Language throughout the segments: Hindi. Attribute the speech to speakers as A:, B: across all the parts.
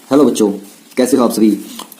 A: हेलो बच्चों, कैसे हो आप सभी।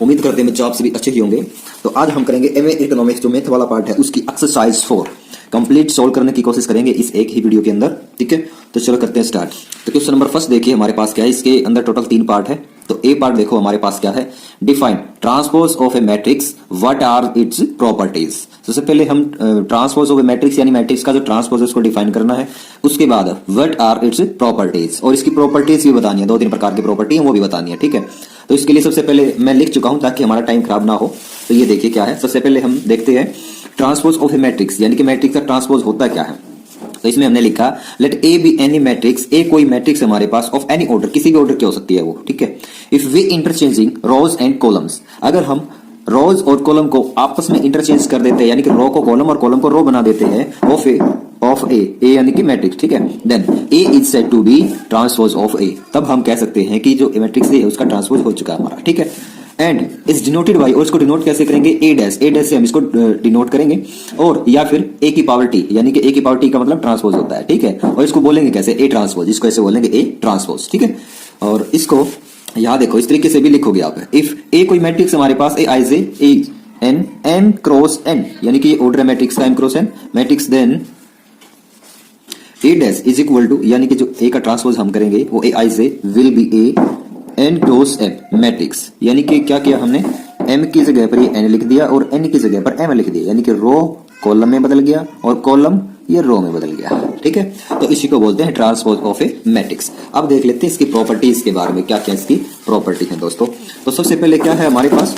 A: उम्मीद करते हैं बच्चों आप सभी अच्छे ही होंगे। तो आज हम करेंगे एमए इकोनॉमिक्स जो मैथ वाला पार्ट है उसकी एक्सरसाइज 4 कंप्लीट सोल्व करने की कोशिश करेंगे इस एक ही वीडियो के अंदर। ठीक है, तो चलो करते हैं स्टार्ट। तो क्वेश्चन नंबर फर्स्ट देखिए हमारे पास क्या है। इसके अंदर टोटल 3 पार्ट है। तो ए पार्ट देखो हमारे पास क्या है, define transpose of a matrix, what are its properties. सबसे पहले हम ट्रांसपोज ऑफ ए मैट्रिक्स यानी मैट्रिक्स का जो ट्रांसपोज है उसको डिफाइन करना है। उसके बाद व्हाट आर इट्स प्रॉपर्टीज, और इसकी प्रॉपर्टीज भी बतानी है, 2-3 प्रकार की प्रॉपर्टी है वो भी बतानी है। ठीक है, तो इसके लिए सबसे पहले मैं लिख चुका हूं ताकि हमारा टाइम खराब ना हो। तो ये देखिए क्या है, सबसे पहले हम देखते हैं ट्रांसपोज ऑफ ए मैट्रिक्स यानी कि मैट्रिक्स का ट्रांसपोज होता क्या है। तो इसमें हमने लिखा let A be any matrix, A कोई मैट्रिक्स हमारे पास ऑफ एनी ऑर्डर, किसी भी ऑर्डर की हो सकती है वो। ठीक है, if we interchanging rows and columns, अगर हम रोज और कॉलम को आपस में इंटरचेंज कर देते हैं यानी कि रो को कॉलम और कॉलम को रो बना देते हैं ऑफ ए यानी कि मैट्रिक्स। ठीक है, then A is said to be transpose of A, तब हम कह सकते हैं कि जो मैट्रिक्स ए है उसका ट्रांसपोज हो चुका है हमारा। ठीक है, एंड इज डिनोटेड बाई, और इसको डिनोट कैसे करेंगे, ए डैश से हम इसको डिनोट करेंगे, और या फिर ए की पावर टी यानी कि ए की पावर टी का मतलब ट्रांसपोज होता है। ठीक है, और इसको बोलेंगे कैसे, ए ट्रांसपोज, इसको ऐसे बोलेंगे ए ट्रांसपोज। ठीक है, और इसको यहां देखो इस तरीके से भी लिखोगे आप। इफ ए कोई मैट्रिक्स हमारे पास A I J N M cross N यानी कि ऑर्डर है मैट्रिक्स का M cross N matrix, then A dash is equal to यानी कि जो ए का ट्रांसपोज हम करेंगे वो A I J will be A N cross M matrix, यानी कि क्या किया हमने, एम की जगह पर ये एन लिख दिया और एन की जगह पर एम लिख दिया, यानी कि रो कॉलम में बदल गया और कॉलम ये रो में बदल गया। ठीक है, तो इसी को बोलते हैं ट्रांसपोज ऑफ ए मैट्रिक्स। अब देख लेते हैं इसकी प्रॉपर्टीज के बारे में, क्या क्या इसकी प्रॉपर्टी है दोस्तों। तो सबसे पहले क्या है हमारे पास,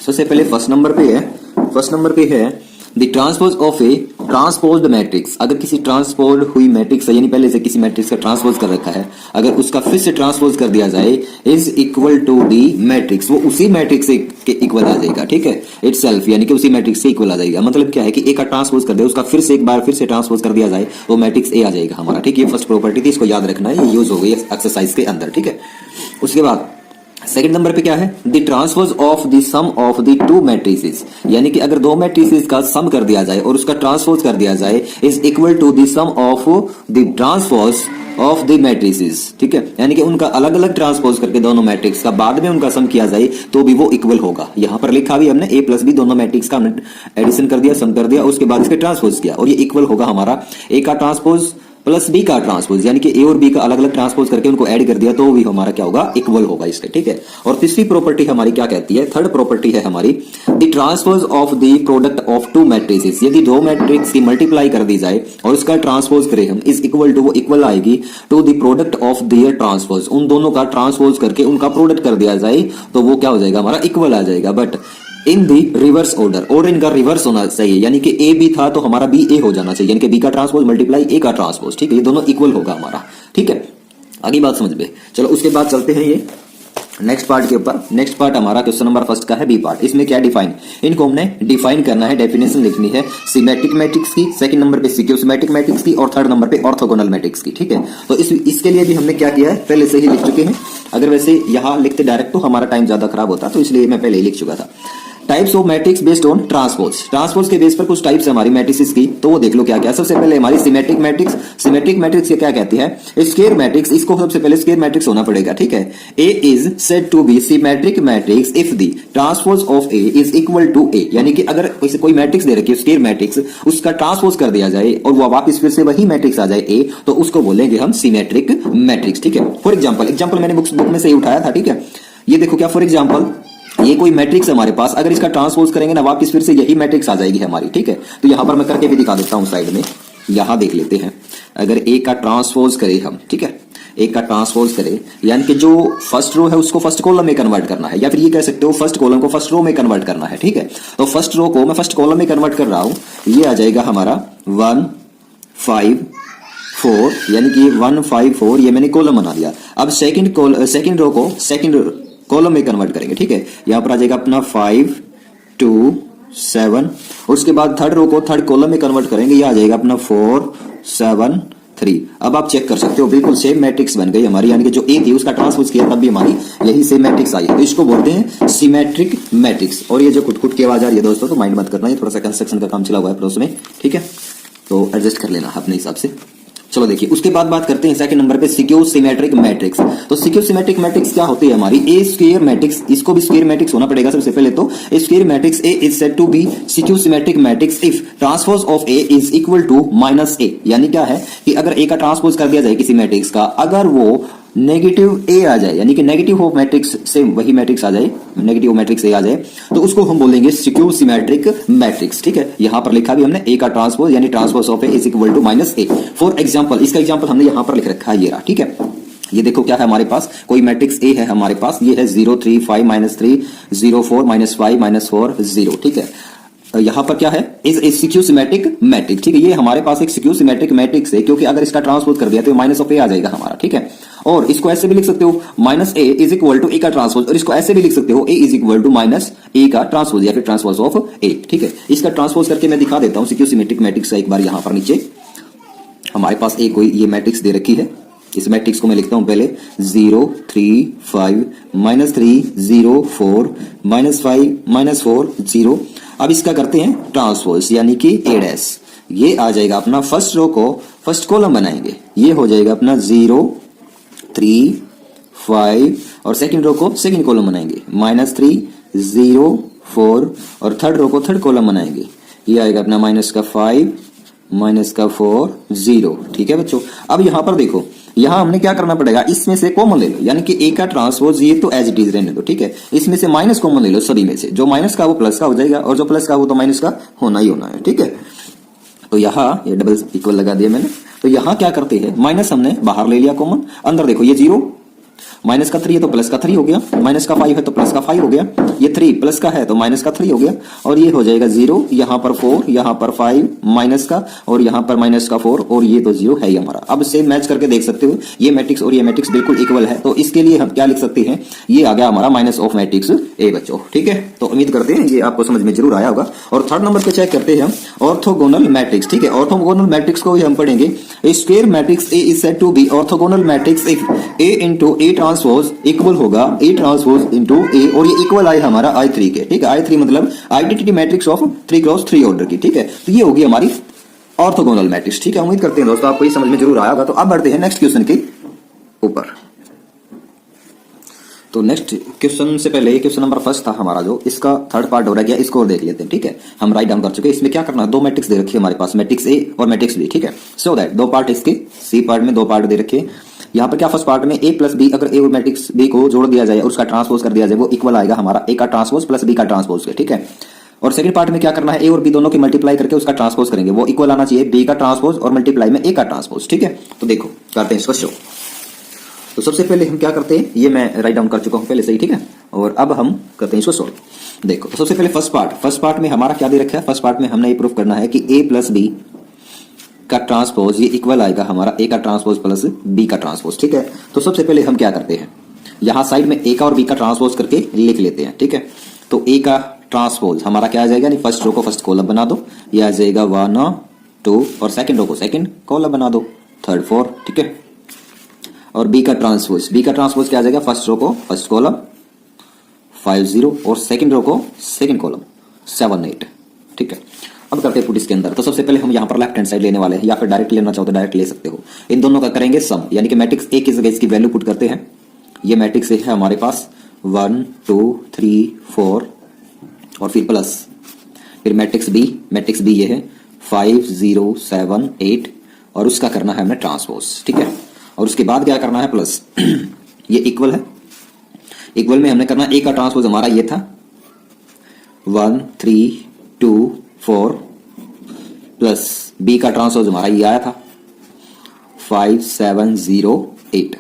A: सबसे पहले फर्स्ट नंबर पे है the transpose of A transposed matrix. अगर किसी ट्रांसपोज हुई मैट्रिक्स है यानी पहले से किसी मैट्रिक्स का ट्रांसपोज कर रखा है, अगर उसका फिर से ट्रांसपोज कर दिया जाए is equal to the matrix, वो उसी मैट्रिक्स के इक्वल आ जाएगा। ठीक है, इटसेल्फ यानी कि उसी मैट्रिक्स से इक्वल आ जाएगा। मतलब क्या है कि ए का ट्रांसपोज कर दे, उसका फिर से एक बार फिर से ट्रांसपोज कर दिया जाए वो मैट्रिक्स ए आ जाएगा हमारा। ठीक है, ये फर्स्ट प्रॉपर्टी थी, इसको याद रखना है, ये यूज हो गई एक्सरसाइज के अंदर। ठीक है, उसके बाद सेकंड नंबर पे क्या है, the transpose of the sum of the two matrices, यानी कि अगर दो मैट्रिसेस का सम कर दिया जाए और उसका ट्रांसपोज कर दिया जाए is equal to the sum of the transpose of the matrices. ठीक है, यानी कि उनका अलग अलग ट्रांसपोज करके दोनों मैट्रिक्स का बाद में उनका सम किया जाए तो भी वो इक्वल होगा। यहां पर लिखा भी हमने ए प्लस बी, दोनों मैट्रिक्स का एडिशन कर दिया, सम कर दिया, उसके बाद इसके ट्रांसपोज किया और ये इक्वल होगा हमारा ए का ट्रांसपोज प्लस बी का ट्रांसपोज, यानी कि ए और बी का अलग अलग ट्रांसपोज करके उनको ऐड कर दिया तो भी हमारा क्या होगा, इक्वल होगा इसके। ठीक है, और तीसरी प्रॉपर्टी हमारी क्या कहती है, थर्ड प्रॉपर्टी है हमारी the transpose of the product of to matrices. यदि दो मैट्रिक्स की मल्टीप्लाई कर दी जाए और उसका ट्रांसपोज करें हम इज इक्वल टू, वो इक्वल आएगी to the product of their transpose, उन दोनों का ट्रांसपोज करके उनका प्रोडक्ट कर दिया जाए तो वो क्या हो जाएगा, हमारा इक्वल आ जाएगा। But in the reverse order, और इनका रिवर्स होना चाहिए, यानी कि ए बी था तो हमारा बी ए हो जाना चाहिए, यानी कि बी का ट्रांसपोज मल्टीप्लाई ए का ट्रांसपोज। ठीक है, ये दोनों इक्वल होगा हमारा। ठीक है, आगे बात समझ में। चलो उसके बाद चलते हैं ये नेक्स्ट पार्ट के ऊपर। नेक्स्ट पार्ट हमारा क्वेश्चन नंबर फर्स्ट का है बी पार्ट। इसमें क्या डिफाइन, इनको हमने डिफाइन करना है, डेफिनेशन लिखनी है सिमेट्रिक मैट्रिक्स की, सेकंड नंबर पे सिक्योसिमेट्रिक मैट्रिक्स की और थर्ड नंबर पे ऑर्थोगोनल मैट्रिक्स की। ठीक है, तो इसके लिए भी हमने क्या किया है, पहले से ही लिख चुके हैं। अगर वैसे यहां लिखते डायरेक्ट तो हमारा टाइम ज्यादा खराब होता, तो इसलिए मैं पहले ही लिख चुका था। Types of matrix based on transpose, transpose के बेस पर कुछ टाइप्स है हमारी मैट्रिसेस की, तो वो देख लो क्या क्या। सबसे पहले हमारी सिमेट्रिक मैट्रिक्स, सिमेट्रिक मैट्रिक्स ये क्या कहती है, स्क्वायर मैट्रिक्स, इसको सबसे पहले स्क्वायर मैट्रिक्स होना पड़ेगा। ठीक है, A is said to be symmetric matrix if the transpose of A is equal to A, यानी कि अगर कोई मैट्रिक्स दे रखी है स्क्वायर मैट्रिक्स, उसका ट्रांसपोज कर दिया जाए और वो वापस फिर से वही मैट्रिक्स आ जाए ए, तो उसको बोलेंगे हम सिमेट्रिक मैट्रिक्स। ठीक है, फॉर एग्जाम्पल मैंने बुक में से ही उठाया था। ठीक है, ये देखो क्या, फॉर एग्जाम्पल ये कोई मैट्रिक्स हमारे पास, अगर इसका ट्रांसपोज करेंगे ना वापस फिर से यही मैट्रिक्स आ जाएगी हमारी। ठीक है, तो यहां पर मैं करके भी दिखा देता हूं साइड में, यहां देख लेते हैं। अगर ए का ट्रांसपोज करें हम, ठीक है, ए का ट्रांसपोज करें यानी कि जो फर्स्ट रो है उसको फर्स्ट कॉलम में कन्वर्ट करना है, या फिर ये कह सकते हो फर्स्ट कॉलम को फर्स्ट रो में कन्वर्ट करना है। ठीक है, तो फर्स्ट रो को मैं फर्स्ट कॉलम में कन्वर्ट कर रहा हूं, ये आ जाएगा हमारा 1 5 4, यानी कि 1 5 4 ये मैंने कॉलम बना दिया। अब सेकंड रो को सेकंड कॉलम में कन्वर्ट करेंगे। ठीक है, यहां पर आ जाएगा अपना 5 2 7, और उसके बाद थर्ड रो को थर्ड कॉलम में कन्वर्ट करेंगे, ये आ जाएगा अपना 4 7 3। अब आप चेक कर सकते हो बिल्कुल सेम मैट्रिक्स बन गई हमारी, यानी कि जो ए थी उसका ट्रांसपोज किया तब भी हमारी यही सेम मैट्रिक्स आई है, तो इसको बोलते हैं सिमेट्रिक मैट्रिक्स। और ये जो कुट की आवाज आ रही है दोस्तों, तो माइंड मत करना, ये थोड़ा सा कंस्ट्रक्शन का काम चला हुआ है प्रोसेस में। ठीक है, तो एडजस्ट कर लेना अपने हिसाब से। चलो देखिए, उसके बाद बात करते हैं सेकंड नंबर पे सिक्योर सिमेट्रिक मैट्रिक्स। तो सिक्योर सिमेट्रिक मैट्रिक्स क्या होती है हमारी? ए स्क्वायर मैट्रिक्स, इसको भी स्क्वायर मैट्रिक्स होना पड़ेगा सबसे पहले। तो square matrix A is said to be skew symmetric matrix if transpose of A is equal to minus A. यानी क्या है कि अगर ए का ट्रांसपोज कर दिया जाए किसी मैट्रिक्स का, अगर वो नेगेटिव ए आ जाए, यानी कि नेगेटिव ऑफ मैट्रिक्स से वही मैट्रिक्स आ जाए, नेगेटिव मैट्रिक्स ए आ जाए, तो उसको हम बोलेंगे सिक्योर सिमेट्रिक मैट्रिक्स। ठीक है, यहां पर लिखा भी हमने ए का ट्रांसपोज यानी transpose of A is equal to minus A. For example, इसका एग्जांपल हमने यहां पर लिख रखा है, ये रहा। ठीक है, ये देखो क्या है हमारे पास, कोई मैट्रिक्स ए है हमारे पास, ये है 0 3 5 -3 0 4 -5 -4 0। ठीक है, यहां पर क्या है, is a secure symmetric matrix. ठीक है, ये हमारे पास एक सिक्योर सिमेट्रिक मैट्रिक्स है, क्योंकि अगर इसका ट्रांसपोज कर दिया तो माइनस ऑफ ए आ जाएगा हमारा। ठीक है, और इसको ऐसे भी लिख सकते हो minus A is equal to A का ट्रांसपोज, और इसको ऐसे भी लिख सकते हो A is equal to minus A का ट्रांसपोज या फिर ट्रांसपोज ऑफ ए। ठीक है, इसका ट्रांसपोज करके मैं दिखा देता हूं सिक्योर सिमेट्रिक मैट्रिक्स का। एक बार यहां पर नीचे हमारे पास एक कोई ये मैट्रिक्स दे रखी है, इस मैट्रिक्स को मैं लिखता हूं पहले 0 3 5 -3 0 4 -5 -4 0। अब इसका करते हैं ट्रांसपोज यानी कि ए डैश, ये आ जाएगा अपना फर्स्ट रो को फर्स्ट कॉलम बनाएंगे, ये हो जाएगा अपना 0 3 5, और सेकंड रो को सेकंड कॉलम बनाएंगे -3 0 4, और थर्ड रो को थर्ड कॉलम बनाएंगे, ये आएगा अपना -5 -4 0। ठीक है बच्चों, अब यहां पर देखो, यहां हमने क्या करना पड़ेगा, इसमें से कॉमन ले लो, यानी कि ए का ट्रांसपोज ये तो एज इट इज रहने दो। ठीक है, इसमें से माइनस कॉमन ले लो, सभी में से जो माइनस का वो प्लस का हो जाएगा, और जो प्लस का वो तो माइनस का होना ही होना है। ठीक है, तो यहां ये डबल इक्वल लगा दिया मैंने। तो यहां क्या करते हैं, माइनस हमने बाहर ले लिया कॉमन, अंदर देखो ये 0 माइनस का 3 है तो प्लस का 3 हो गया, माइनस का 5 है तो प्लस का 5 हो गया, ये 3 प्लस का है तो माइनस का 3 हो गया, और ये हो जाएगा 0, यहां पर 4, यहां पर 5 माइनस का, और यहां पर माइनस का 4, और ये तो 0 है ही हमारा। अब सेम मैच करके देख सकते हो, ये मैट्रिक्स और ये मैट्रिक्स बिल्कुल इक्वल है, तो इसके लिए हम क्या लिख सकते हैं, ये आ गया हमारा माइनस ऑफ मैट्रिक्स ए बच्चों। ठीक है, तो उम्मीद करते हैं ये आपको समझ में जरूर आया होगा। और थर्ड नंबर पे चेक करते हैं हम ऑर्थोगोनल मैट्रिक्स। ठीक है, ऑर्थोगोनल मैट्रिक्स को हम पढ़ेंगे, a square matrix A is said to be orthogonal matrix if A into A transpose equal होगा ए ट्रांसपोज इंटू ए, और ये इक्वल आए हमारा I3 के। ठीक है, I3 मतलब identity matrix of 3x3 order की। ठीक है, तो ये होगी हमारी ऑर्थोगोनल मैट्रिक्स। ठीक है, उम्मीद करते हैं दोस्तों आपको ये समझ में जरूर आया होगा। तो अब बढ़ते हैं नेक्स्ट क्वेश्चन के ऊपर। तो नेक्स्ट क्वेश्चन से पहले ये क्वेश्चन नंबर फर्स्ट था हमारा, जो इसका थर्ड पार्ट हो रहा है, इसको और देख लेते हैं। ठीक है, हम राइट डाउन कर चुके हैं। इसमें क्या करना है, दो मैट्रिक्स दे रखी है हमारे पास, मैट्रिक्स ए और मैट्रिक्स बी। ठीक है, सो दैट दो पार्ट इसके सी पार्ट में दो पार्ट दे रखे हैं। यहाँ पर क्या फर्स्ट पार्ट में ए प्लस बी, अगर ए और मैट्रिक्स बी को जोड़ दिया जाए और उसका ट्रांसपोज कर दिया जाए, वो इक्वल आएगा हमारा ए का ट्रांसपोज प्लस बी का ट्रांसपोज के। ठीक है, और सेकंड पार्ट में क्या करना है, ए और बी दोनों की मल्टीप्लाई करके उसका ट्रांसपोज करेंगे, वो इक्वल आना चाहिए बी का ट्रांसपोज और मल्टीप्लाई में ए का ट्रांसपोज। ठीक है, तो देखो करते हैं इसको शो। तो सबसे पहले हम क्या करते हैं, ये मैं राइट डाउन कर चुका हूं पहले से ही। ठीक है, और अब हम करते हैं इसको सोल्व। देखो, तो सबसे पहले फर्स्ट पार्ट में हमारा क्या दे रखा है, फर्स्ट पार्ट में हमने ये प्रूफ करना है कि ए प्लस बी का ट्रांसपोज ये इक्वल आएगा हमारा ए का ट्रांसपोज प्लस बी का ट्रांसपोज। ठीक है, तो सबसे पहले हम क्या करते हैं, यहां साइड में ए का और बी का ट्रांसपोज करके लिख लेते हैं। ठीक है, तो ए का ट्रांसपोज हमारा क्या आ जाएगा, नहीं फर्स्ट रो को फर्स्ट कॉलम बना दो, ये आ जाएगा 1 2, और सेकंड रो को सेकंड कॉलम बना दो, 3 4। ठीक है, और बी का ट्रांसपोज क्या आ जाएगा, फर्स्ट रो को फर्स्ट कॉलम 5 0, और सेकंड रो को सेकंड कॉलम 7 8। ठीक है, अब करते हैं पुट इसके अंदर। तो सबसे पहले हम यहाँ पर लेफ्ट हैंड साइड लेने वाले हैं, या फिर डायरेक्ट लेना चाहो तो डायरेक्ट ले सकते हो। इन दोनों का करेंगे सम, यानी कि मैट्रिक्स ए की जगह इसकी वैल्यू पुट करते हैं। ये मैट्रिक्स ए है हमारे पास 1 2 3 4, और फिर प्लस, फिर मैट्रिक्स बी ये है 5 0 7 8, और उसका करना है हमें ट्रांसपोज। ठीक है, और उसके बाद क्या करना है, प्लस ये इक्वल है, इक्वल में हमने करना ए का ट्रांसपोज हमारा ये था 1 3 2 4, प्लस बी का ट्रांसपोज हमारा ये आया था 5 7 0 8।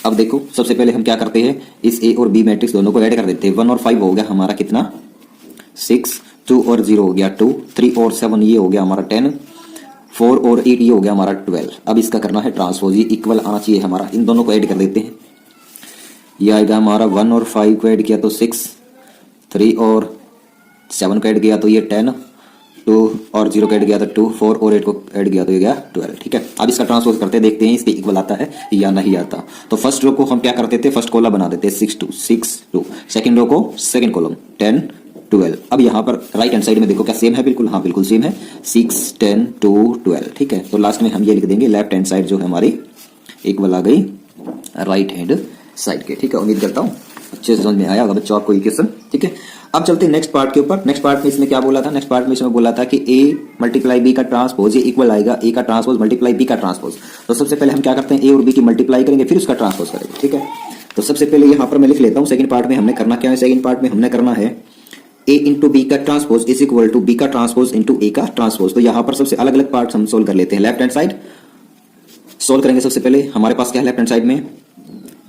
A: अब देखो सबसे पहले हम क्या करते हैं, इस ए और बी मैट्रिक्स दोनों को ऐड कर देते हैं। 1 और 5 हो गया हमारा कितना 6, 2 और 0 हो गया 2, 3 और 7 ये हो गया हमारा 10, 4 और 8 ये हो गया हमारा 12। अब इसका करना है ट्रांसपोज, ये इक्वल आना चाहिए हमारा, इन दोनों को ऐड कर देते हैं। ये आएगा हमारा 1 और 5 को ऐड किया तो 6, 3 और 7 को ऐड किया तो ये 10, 2 और 0 को ऐड किया तो 2, 4 और 8 को ऐड किया तो ये गया 12। ठीक है, अब इसका ट्रांसपोज करते देखते हैं इसके इक्वल आता है या नहीं आता। तो फर्स्ट रो को हम क्या करते थे, फर्स्ट कॉलम बना देते 6 2 6 2, सेकंड रो को सेकंड कॉलम 10 12। अब यहाँ पर राइट हैंड साइड में देखो क्या सेम है, बिल्कुल, हाँ बिल्कुल सेम है, 6 10 2 12, ठीक है। तो लास्ट में हम ये लिख देंगे लेफ्ट हैंड साइड जो है हमारी इक्वल आ गई राइट हैंड साइड के, ठीक है। उम्मीद करता हूँ अच्छे से समझ में आया होगा बच्चों आपको ये क्वेश्चन, ठीक है। अब चलते हैं नेक्स्ट पार्ट के ऊपर। नेक्स्ट पार्ट में इसमें क्या बोला था, नेक्स्ट पार्ट में इसमें बोला था कि a मल्टीप्लाई b का ट्रांसपोज ये इक्वल आएगा a का ट्रांसपोज मल्टीप्लाई b का ट्रांसपोज। तो सबसे पहले हम क्या करते हैं, a और b की मल्टीप्लाई करेंगे फिर उसका ट्रांसपोज करेंगे, ठीक है। तो सबसे पहले यहाँ पर मैं लिख लेता हूँ, सेकंड पार्ट में हमने करना क्या है, सेकंड पार्ट में हमने करना है a इंटू बी का transpose is equal to b का ट्रांसपोज इंटू a का ट्रांसपोज। तो यहाँ पर सबसे अलग अलग पार्ट हम सोल्व कर लेते हैं। लेफ्ट हैंड साइड सोल्व करेंगे सबसे पहले, हमारे पास क्या है लेफ्ट हैंड साइड में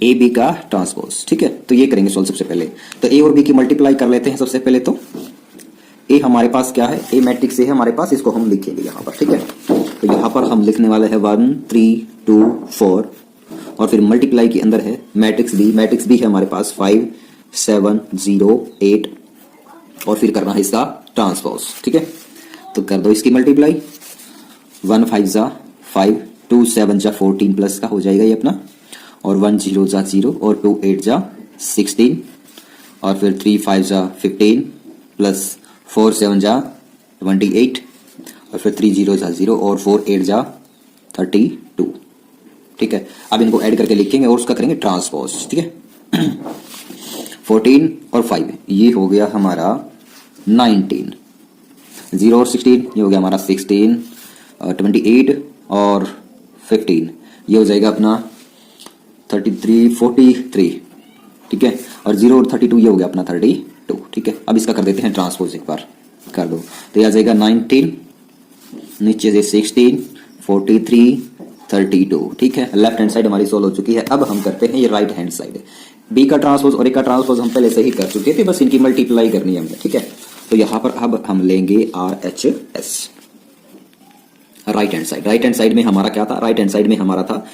A: ए बी का ट्रांसपोज, ठीक है। तो ये करेंगे सोल्व सबसे पहले। तो ए और बी की मल्टीप्लाई कर लेते हैं सबसे पहले। तो ए हमारे पास क्या है, ए मैट्रिक्स है हमारे पास, इसको हम लिखेंगे यहाँ पर, ठीक है। तो यहाँ पर हम लिखने वाले हैं 1 3 2 4 और फिर मल्टीप्लाई के अंदर है मैट्रिक्स बी है हमारे पास 5 7 0 8 और फिर करना है इसका ट्रांसपोज, ठीक है। तो कर दो इसकी मल्टीप्लाई, 1 5 जा 5 2 7 जा 14 प्लस का हो जाएगा ये अपना, और 1 0 जा 0 और 2 8 जा 16 और फिर 3 5 जा 15 प्लस 4 7 जा 28 और फिर 3 0 जा 0 और 4 8 जा 32, ठीक है। अब इनको ऐड करके लिखेंगे और उसका करेंगे ट्रांसपोज, ठीक है। 14 और 5 ये हो गया हमारा 19, 0 और 16 ये हो गया हमारा 16, 28 और 15 ये हो जाएगा अपना 33 43, ठीक है। और 0 और 32 ये हो गया अपना 32, ठीक है। अब इसका कर देते हैं ट्रांसपोज, एक बार कर दो। तो ये आ जाएगा 19 नीचे से 16 43 32, ठीक है। लेफ्ट हैंड साइड हमारी सोल्व हो चुकी है। अब हम करते हैं ये राइट हैंड साइड, बी का ट्रांसपोज और ए का ट्रांसपोज हम पहले से ही कर चुके थे, बस इनकी मल्टीप्लाई करनी है हमने, ठीक है। तो यहाँ पर अब हम लेंगे RHS right hand side. Right hand side में हमारा क्या था, राइट हैंड साइड में हमारा था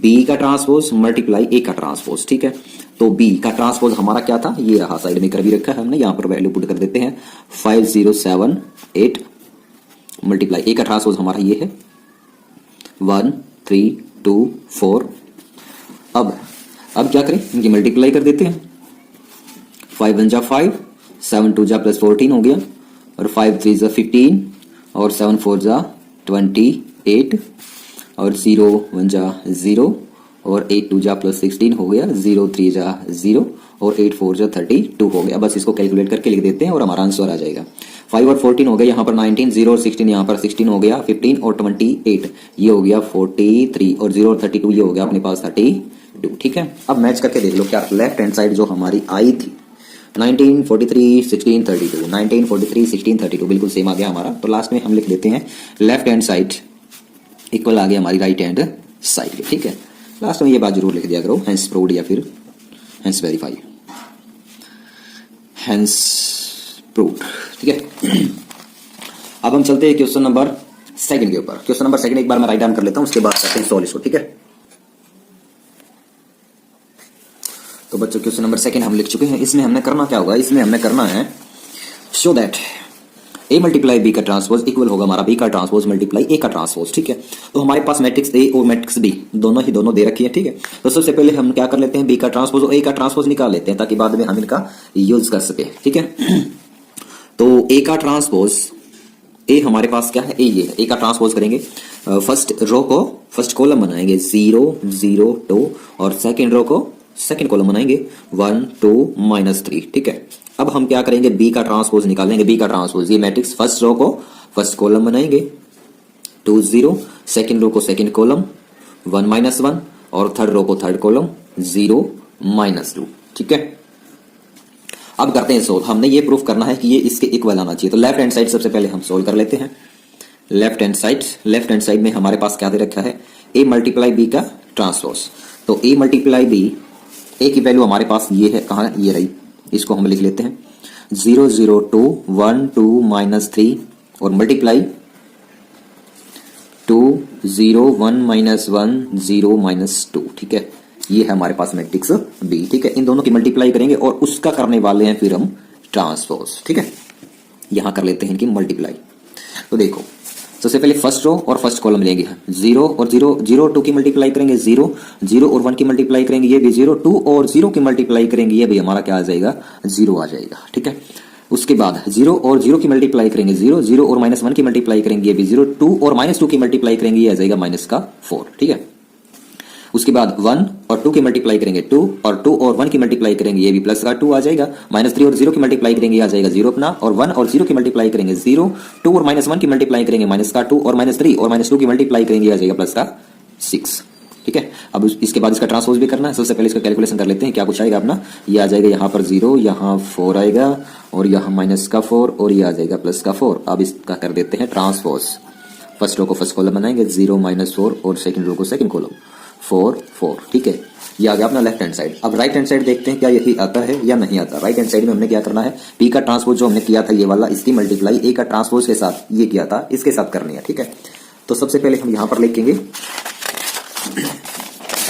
A: b का ट्रांसपोज मल्टीप्लाई a का ट्रांसपोज, ठीक है। तो b का ट्रांसपोज हमारा क्या था, ये रहा, साइड में कर भी रखा है हमने, यहाँ पर वैल्यू पुट कर देते हैं 5078 मल्टीप्लाई a का ट्रांसपोज हमारा ये है 1 3 2 4। अब क्या करें, इनकी मल्टीप्लाई कर देते हैं, 5 1 जा 5 7 2 जा प्लस 14 हो गया और 5 3 जा 15 और 7 4 जा 28 और 0 1 जा 0 और 8 2 जा प्लस 16 हो गया, 0 3 जा 0 और 8 4 जा 32 हो गया। बस इसको कैलकुलेट करके लिख देते हैं और हमारा आंसर आ जाएगा। 5 और 14 हो गया यहाँ पर 19, 0 और 16 यहाँ पर 16 हो गया 15 और 28 ये हो गया 43 और 0 और 32 ये हो गया अपने पास 32, ठीक है। अब मैच करके देख लो क्या लेफ्ट हैंड साइड जो हमारी आई थी 19 43 16 32, 19 43 16 32 बिल्कुल सेम आ गया हमारा। तो लास्ट में हम लिख देते हैं लेफ्ट हैंड साइड इक्वल आ गया हमारी राइट हैंड साइड के, ठीक है। लास्ट में ये बात जरूर लिख दिया करो, हेंस प्रूव्ड या फिर हेंस वेरीफाई, हेंस प्रूव्ड, ठीक है। अब हम चलते हैं क्वेश्चन नंबर सेकंड के ऊपर। क्वेश्चन नंबर सेकंड एक बार मैं राइट डाउन कर लेता हूं, उसके बाद करते हैं सॉल्व इसको, ठीक है। तो बच्चों क्वेश्चन नंबर सेकंड हम लिख चुके हैं। इसमें हमने करना क्या होगा, इसमें हमने करना है show that a multiply b का ट्रांसपोज इक्वल होगा हमारा b का ट्रांसपोज मल्टीप्लाई a का ट्रांसपोज, ठीक है। तो हमारे पास मैट्रिक्स a और मैट्रिक्स b दोनों दे रखी है, ठीक है। तो सबसे पहले हम क्या कर लेते हैं, b का ट्रांसपोज और a का ट्रांसपोज निकाल लेते हैं ताकि बाद में हम इनका यूज कर सके, ठीक है। तो a का ट्रांसपोज a हमारे पास क्या है, ये है, a का ट्रांसपोज करेंगे, फर्स्ट रो को फर्स्ट कॉलम बनाएंगे 0 0 2 और सेकेंड रो को सेकेंड कॉलम बनाएंगे 1 2 -3, ठीक है। अब हम क्या करेंगे, बी का ट्रांसपोज निकालेंगे, बी का ट्रांसपोज ये मैट्रिक्स फर्स्ट रो को फर्स्ट कॉलम बनाएंगे 2 0, सेकेंड रो को सेकेंड कॉलम 1 -1 और थर्ड रो को थर्ड कॉलम 0 -2, ठीक है। अब करते हैं सोल्व। हमने ये प्रूफ करना है कि ये इसके इक्वल आना चाहिए। तो लेफ्ट हैंड साइड सबसे पहले हम सोल्व कर लेते हैं। लेफ्ट हैंड साइड में हमारे पास क्या दे रखा है, a मल्टीप्लाई b का ट्रांसपोज। तो a मल्टीप्लाई b, a की वैल्यू हमारे पास ये है, कहाँ है, ये रही, इसको हम लिख लेते हैं 0 0 2 1 2 -3 और मल्टीप्लाई 2 0 1 -1 0 -2, ठीक है। ये है हमारे पास मैट्रिक्स बी, ठीक है। इन दोनों की मल्टीप्लाई करेंगे और उसका करने वाले हैं फिर हम ट्रांसपोज, ठीक है। यहां कर लेते हैं इनकी मल्टीप्लाई। तो देखो सबसे पहले फर्स्ट रो और फर्स्ट कॉलम लेंगे, 0 और 0 2 की मल्टीप्लाई करेंगे 0 0 और 1 की मल्टीप्लाई करेंगे ये भी 0 2 और 0 की मल्टीप्लाई करेंगे ये भी हमारा क्या आ जाएगा, 0 आ जाएगा, ठीक है। उसके बाद 0 और 0 की मल्टीप्लाई करेंगे 0, 0 और -1 की मल्टीप्लाई करेंगे ये भी 0, 2 और -2 की मल्टीप्लाई करेंगे ये आ जाएगा -4, ठीक है। उसके बाद 1 और 2 की मल्टीप्लाई करेंगे 2, और 2 और 1 की मल्टीप्लाई करेंगे ये भी +2 आ जाएगा। -3 और 0 की मल्टीप्लाई करेंगे ये आ जाएगा 0 अपना, और 1 और 0 की मल्टीप्लाई करेंगे 0, 2 और -1 की मल्टीप्लाई करेंगे -2, और -3 और -2 की मल्टीप्लाई करेंगे ये आ जाएगा +6, ठीक है। अब इसके बाद इसका ट्रांसपोज भी करना है। सबसे पहले इसका कैलकुलेशन कर लेते हैं, क्या कुछ आएगा अपना। ये आ जाएगा यहाँ पर 0, यहाँ 4 आएगा, और यहाँ -4, और ये आ जाएगा +4। अब इसका कर देते हैं ट्रांसपोज। फर्स्ट रो को फर्स्ट कॉलम बनाएंगे 0 -4, और सेकंड रो को सेकंड कॉलम 4 4, ठीक है। ये आ गया अपना लेफ्ट हैंड साइड। अब राइट हैंड साइड देखते हैं क्या यही आता है या नहीं आता। राइट हैंड साइड में हमने क्या करना है, पी का ट्रांसपोज जो हमने किया था ये वाला, इसकी मल्टीप्लाई ए का ट्रांसपोज के साथ ये किया था, इसके साथ करनी है, ठीक है। तो सबसे पहले हम यहां पर लिखेंगे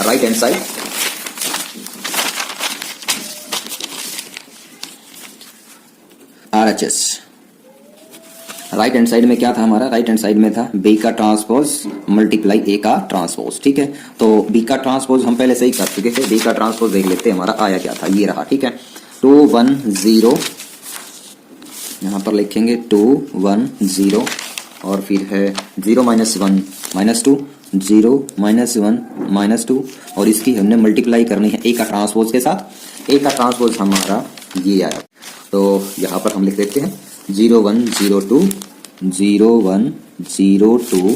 A: right hand side, RHS। Right hand side में क्या था हमारा, राइट हैंड साइड में था बी का ट्रांसपोज मल्टीप्लाई ए का ट्रांसपोज, ठीक है। तो बी का ट्रांसपोज हम पहले से ही कर चुके थे। बी का ट्रांसपोज देख लेते हैं हमारा आया क्या था, ये रहा, ठीक है। 2 1 0, यहां पर लिखेंगे 2 1 0, और फिर है 0 -1 -2, 0 -1 -2, और इसकी हमने मल्टीप्लाई करनी है ए का ट्रांसपोज के साथ। ए का ट्रांसपोज हमारा ये आया, तो यहां पर हम लिख देते हैं 0 1 0 2, 0 1 0 2,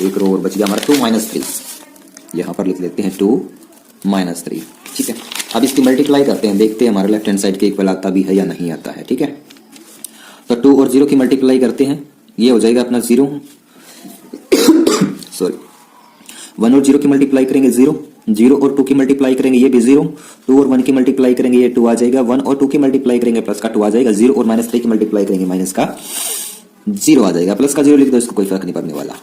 A: एक रो और बच गया हमारा 2 -3, यहां पर लिख लेते हैं 2 -3, ठीक है। अब इसकी मल्टीप्लाई करते हैं, देखते हैं हमारे लेफ्ट हैंड साइड के इक्वल आता भी है या नहीं आता है, ठीक है। तो 2 और 0 की मल्टीप्लाई करते हैं, ये हो जाएगा अपना 0 सॉरी 1 और 0 की मल्टीप्लाई करेंगे 0, 0 और 2 की मल्टीप्लाई करेंगे ये भी 0, 2 और 1 की मल्टीप्लाई करेंगे ये 2 आ जाएगा, 1 और 2 की मल्टीप्लाई करेंगे +2 आ जाएगा, 0 और -3 की मल्टीप्लाई करेंगे -0 आ जाएगा, +0 लिख दो, इसको कोई फर्क नहीं पड़ने वाला।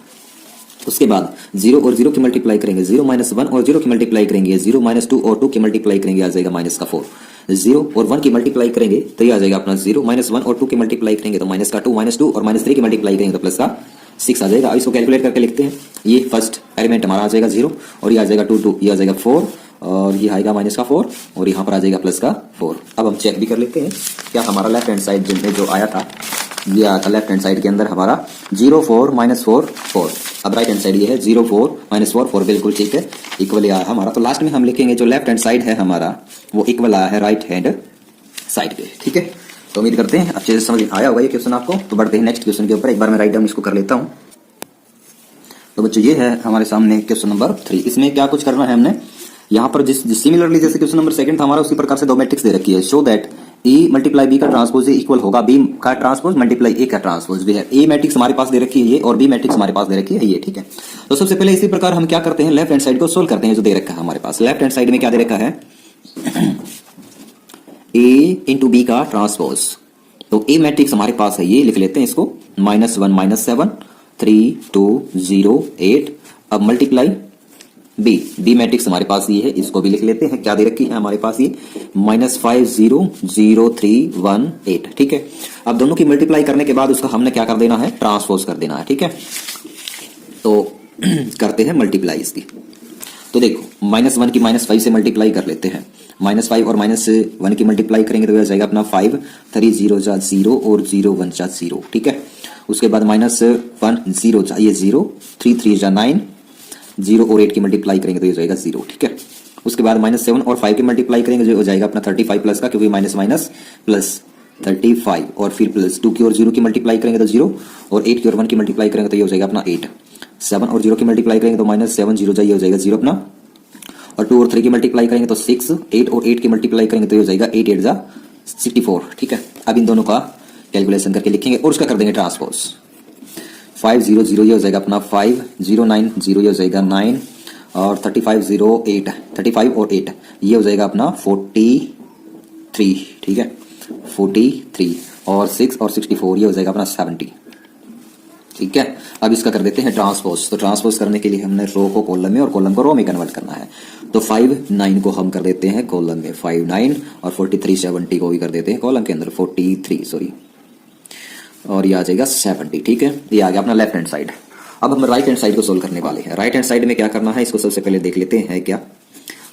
A: उसके बाद 0 और 0 की मल्टीप्लाई करेंगे 0, -1 और 0 की मल्टीप्लाई करेंगे 0, -2 और 2 की मल्टीप्लाई करेंगे आ जाएगा -4, 0 और 1 की मल्टीप्लाई करेंगे तो ये आ जाएगा अपना 0, -1 और 2 की मल्टीप्लाई करेंगे तो -2 और -3 की मल्टीप्लाई करेंगे तो +6 आ जाएगा। अब इसको कैलकुलेट करके लिखते हैं, ये फर्स्ट एलिमेंट हमारा आ जाएगा 0, और ये आ जाएगा 2 2, ये आ जाएगा 4, और ये आएगा -4, और यहाँ पर आ जाएगा +4। अब हम चेक भी कर लेते हैं क्या हमारा लेफ्ट हैंड साइड में जो आया था, ये आया था लेफ्ट हैंड साइड के अंदर हमारा 0 4 -4 4। अब राइट हैंड साइड ये है 0 4 -4 4, बिल्कुल ठीक है, इक्वल आया हमारा। तो लास्ट में हम लिखेंगे जो लेफ्ट हैंड साइड है हमारा वो इक्वल आया है राइट हैंड साइड पे, ठीक है। तो उम्मीद करते हैं अच्छे से समझ आया होगा ये क्वेश्चन आपको। तो बढ़ते हैं नेक्स्ट क्वेश्चन के ऊपर, एक बार मैं राइट डाउन इसको कर लेता हूं। तो बच्चों ये है हमारे सामने क्वेश्चन नंबर 3। इसमें क्या कुछ करना है हमने, यहाँ पर जिस सिमिलरली जैसे क्वेश्चन नंबर 2 था हमारा, उसी प्रकार से दो मैट्रिक्स दे रखी है। Show that A multiply B का ट्रांसपोज इक्वल होगा बी का ट्रांसपोज मल्टीप्लाई ए का ट्रांसपोज भी है। ए मैट्रिक्स हमारे पास दे रखी है ये, और बी मैट्रिक्स हमारे पास दे रखी है ये, ठीक है। तो सबसे पहले इसी प्रकार हम क्या करते हैं, लेफ्ट हैंड साइड को सोल्व करते हैं जो दे रखा है हमारे पास। लेफ्ट हैंड साइड में क्या दे रखा है, ए इंटू बी का ट्रांसपोज। तो ए मैट्रिक्स हमारे पास है ये, लिख लेते हैं इसको -1 -7 3 2 0 8। अब मल्टीप्लाई बी मैट्रिक्स हमारे पास ये है, इसको भी लिख लेते हैं, क्या दे रखी है हमारे पास ये -5 0 0 3 1 8, ठीक है। अब दोनों की मल्टीप्लाई करने के बाद उसका हमने क्या कर देना है, ट्रांसपोज कर देना है, ठीक है। तो करते हैं मल्टीप्लाई इसकी। तो देखो -1 की -5 से मल्टीप्लाई कर लेते हैं, -5 और -1 की मल्टीप्लाई करेंगे तो यह जाएगा अपना 5 3 0 जा 0 और 0 1 जा 0, ठीक है। उसके बाद -1 0 जा ये 0, 3 3 जा 9, 0 और 8 की मल्टीप्लाई करेंगे तो ये जाएगा 0, ठीक है। उसके बाद -7 और 5 की मल्टीप्लाई करेंगे जो हो जाएगा अपना 35 प्लस का, क्योंकि माइनस माइनस प्लस 35, और फिर प्लस 2 की और 0 की मल्टीप्लाई करेंगे तो 0, और 8 की और 1 की मल्टीप्लाई करेंगे तो ये हो जाएगा अपना 8, 7 और 0 की मल्टीप्लाई करेंगे तो -7 0 जाइए हो जाएगा 0 अपना, और 2 और 3 की मल्टीप्लाई करेंगे तो 6, 8 और 8 की मल्टीप्लाई करेंगे तो ये हो जाएगा 8 8 जा 64, ठीक है। अब इन दोनों का कैलकुलेशन करके लिखेंगे और उसका कर देंगे ट्रांसपोज। 5 0 0 ये हो जाएगा अपना 5, 0 9 0 ये हो जाएगा 9, और 35 0 8 35 और 8 ये हो जाएगा अपना 43, ठीक है 43, और 6 और 64 ये हो जाएगा अपना 70, ठीक है। अब इसका कर देते हैं ट्रांसपोज। तो ट्रांसपोज करने के लिए हमने रो को कॉलम में और कॉलम को रो में कन्वर्ट करना है। तो 5 9 को हम कर देते हैं कॉलम में 5 9, और 43 70 को भी कर देते हैं कॉलम के अंदर 43 सॉरी, और ये आ जाएगा 70, ठीक है। ये आ गया अपना लेफ्ट हैंड साइड। अब हम राइट हैंड साइड को सोल्व करने वाले हैं। राइट हैंड साइड में क्या करना है इसको सबसे पहले देख लेते हैं क्या।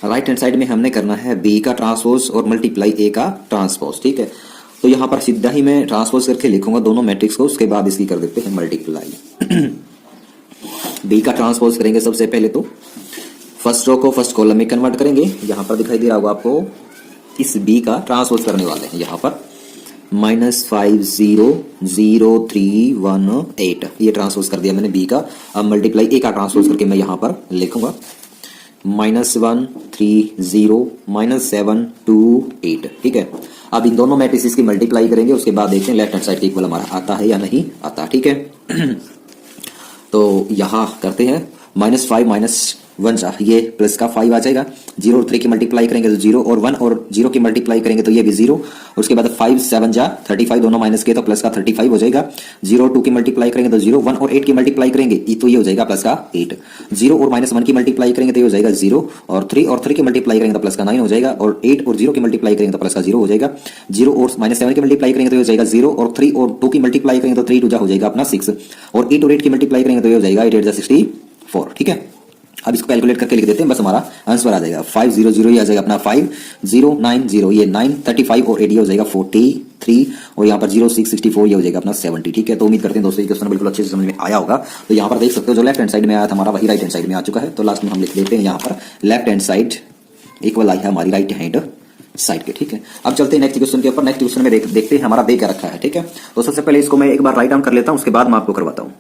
A: राइट हैंड साइड में हमने करना है बी का ट्रांसपोज और मल्टीप्लाई ए का ट्रांसपोज, ठीक है। तो यहाँ पर सीधा ही मैं ट्रांसपोज करके लिखूंगा दोनों मैट्रिक्स को, उसके बाद इसकी कर देते हैं मल्टीप्लाई। बी का ट्रांसपोज करेंगे सबसे पहले, तो फर्स्ट रो को फर्स्ट कॉलम में कन्वर्ट करेंगे। यहाँ पर दिखाई दे रहा होगा आपको, इस बी का ट्रांसपोज करने वाले हैं यहाँ पर -500318, ये ट्रांसपोज कर दिया मैंने बी का। अब मल्टीप्लाई ए का ट्रांसपोज करके मैं यहाँ पर लिखूंगा -130 -728, ठीक है। अब इन दोनों मैट्रिसेस की मल्टीप्लाई करेंगे, उसके बाद देखते हैं लेफ्ट हैंड साइड के इक्वल हमारा आता है या नहीं आता, ठीक है। तो यहाँ करते हैं -5 -1 जा, ये प्लस का 5 आ जाएगा। 0 और 3 की मल्टीप्लाई करेंगे तो 0, और 1 और 0 की मल्टीप्लाई करेंगे तो ये भी 0, और उसके बाद 5 7 जा 35, दोनों माइनस के तो प्लस का 35 हो जाएगा। 0 और 2 की मल्टीप्लाई करेंगे तो 0, 1 और 8 की मल्टीप्लाई करेंगे तो ये हो जाएगा प्लस का 8। 0 और -1 की मल्टीप्लाई करेंगे तो ये हो जाएगा 0, और 3 की मल्टीप्लाई करेंगे तो प्लस का 9 हो जाएगा, और 8 और 0 की मल्टीप्लाई करेंगे तो प्लस का 0 हो जाएगा। 0 और -7 की मल्टीप्लाई करेंगे तो ये हो जाएगा 0, और 3 और 2 की मल्टीप्लाई करेंगे तो 3 2 जा हो जाएगा अपना 6, और 8 और 8 की मल्टीप्लाई करेंगे तो ये हो जाएगा 8 8 जा 64, ठीक है। अब इसको कैलकुलेट करके लिख देते हैं, बस हमारा आंसर आ जाएगा 500, ये आ जाएगा अपना 5090, ये 9 35 और 8 ये हो जाएगा 43, और यहाँ पर 06 64 ये हो जाएगा अपना 70, ठीक है। तो उम्मीद करते हैं दोस्तों ये क्वेश्चन बिल्कुल अच्छे से समझ में आया होगा। तो यहाँ पर देख सकते हो जो लेफ्ट हैंड साइड में आया था हमारा वही राइट हैंड साइड में आ चुका है। तो लास्ट में हम लिख देते हैं यहाँ पर लेफ्ट हैंड साइड इक्वल आई है हमारी राइट हैंड साइड के, ठीक है। अब चलते हैं नेक्स्ट क्वेश्चन के ऊपर। नेक्स्ट क्वेश्चन में देखते हैं हमारा दे क्या रखा है, ठीक है। तो सबसे पहले इसको मैं एक बार राइट डाउन कर लेता हूँ, उसके बाद मैं आपको करवाता हूँ।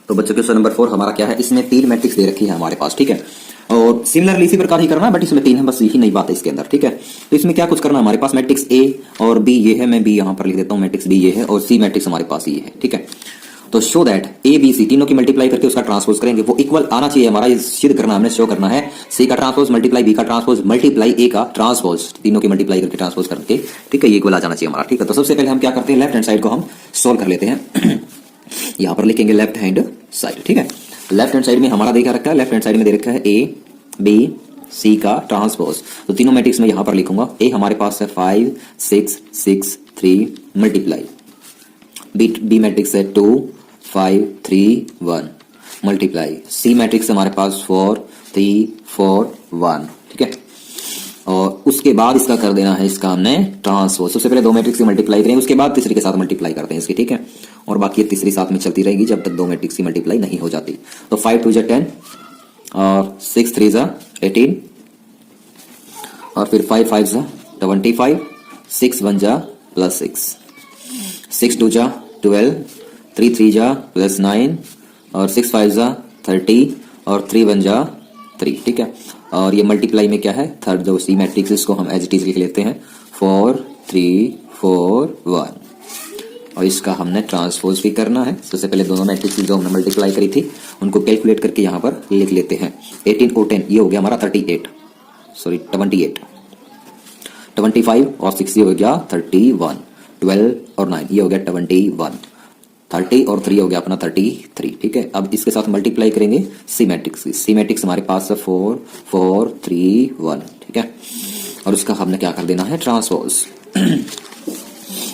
A: तो बच्चों क्वेश्चन नंबर 4 हमारा क्या है, इसमें 3 मैट्रिक्स दे रखी है हमारे पास, ठीक है। और सिमिलरली इसी प्रकार ही करना है, बट इसमें 3 है, बस यही नई बात है इसके अंदर, ठीक है। तो इसमें क्या कुछ करना है, हमारे पास मैट्रिक्स ए और बी ये है, मैं बी यहाँ पर लिख देता हूँ, मैट्रिक्स बी ये है, और सी मैट्रिक्स हमारे पास ये है, ठीक है। तो show that A B C तीनों की मल्टीप्लाई करके उसका ट्रांसपोज करेंगे, वो इक्वल आना चाहिए हमारा, ये सिद्ध करना हमने, शो करना है। सी का ट्रांसपोज मल्टीप्लाई बी का ट्रांसपोज मल्टीप्लाई ए का ट्रांसपोज, तीनों की मल्टीप्लाई करके ट्रांसपोज करके, ठीक है, ये इक्वल आ जाना चाहिए हमारा, ठीक है। तो सबसे पहले हम क्या करते हैं, लेफ्ट हैंड साइड को हम सोल्व कर लेते हैं। यहां पर लिखेंगे लेफ्ट हैंड साइड, ठीक है। लेफ्ट हैंड साइड में हमारा देखा रखा है, लेफ्ट हैंड साइड में दे रखा है ए बी सी का ट्रांसपोज। तो तीनों मैट्रिक्स में यहां पर लिखूंगा, ए हमारे पास है 5 6 6 3 मल्टीप्लाई, बी मैट्रिक्स है 2 5 3 1 मल्टीप्लाई, सी मैट्रिक्स हमारे पास 4 3 4 1, ठीक है। और उसके बाद इसका कर देना है, इसका हमने ट्रांसपोज। सबसे पहले 2 मैट्रिक्स की मल्टीप्लाई करेंगे, उसके बाद तीसरी के साथ मल्टीप्लाई करते हैं इसकी, ठीक है। और बाकी ये तीसरी साथ में चलती रहेगी जब तक 2 मैट्रिक्स की मल्टीप्लाई नहीं हो जाती। तो 5 2 जा 10, और 6 3 जा 18, और फिर 5 5 जा 25, 6 1 जा +6, 6 2 जा 12, 3 3 जा +9, और 6 5 जा 30, और 3 1 जा 3, ठीक है। और ये मल्टीप्लाई में क्या है, थर्ड जो सी मैट्रिक्स, इसको हम एज इट इज लिख लेते हैं 4 3 4 1, और इसका हमने ट्रांसपोज भी करना है। सबसे पहले दोनों मैट्रिक्स जो हमने मल्टीप्लाई करी थी उनको कैलकुलेट करके यहाँ पर लिख लेते हैं। 18 और 10 ये हो गया हमारा 28, 25 और 6 ये हो गया 31, 12 और 9 ये हो गया 21, 30 और 3 हो गया अपना 33, ठीक है। अब इसके साथ मल्टीप्लाई करेंगे सी मैट्रिक्स, सी मैट्रिक्स हमारे पास है 4 4 3 1, ठीक है। और उसका हमने क्या कर देना है, ट्रांसपोज।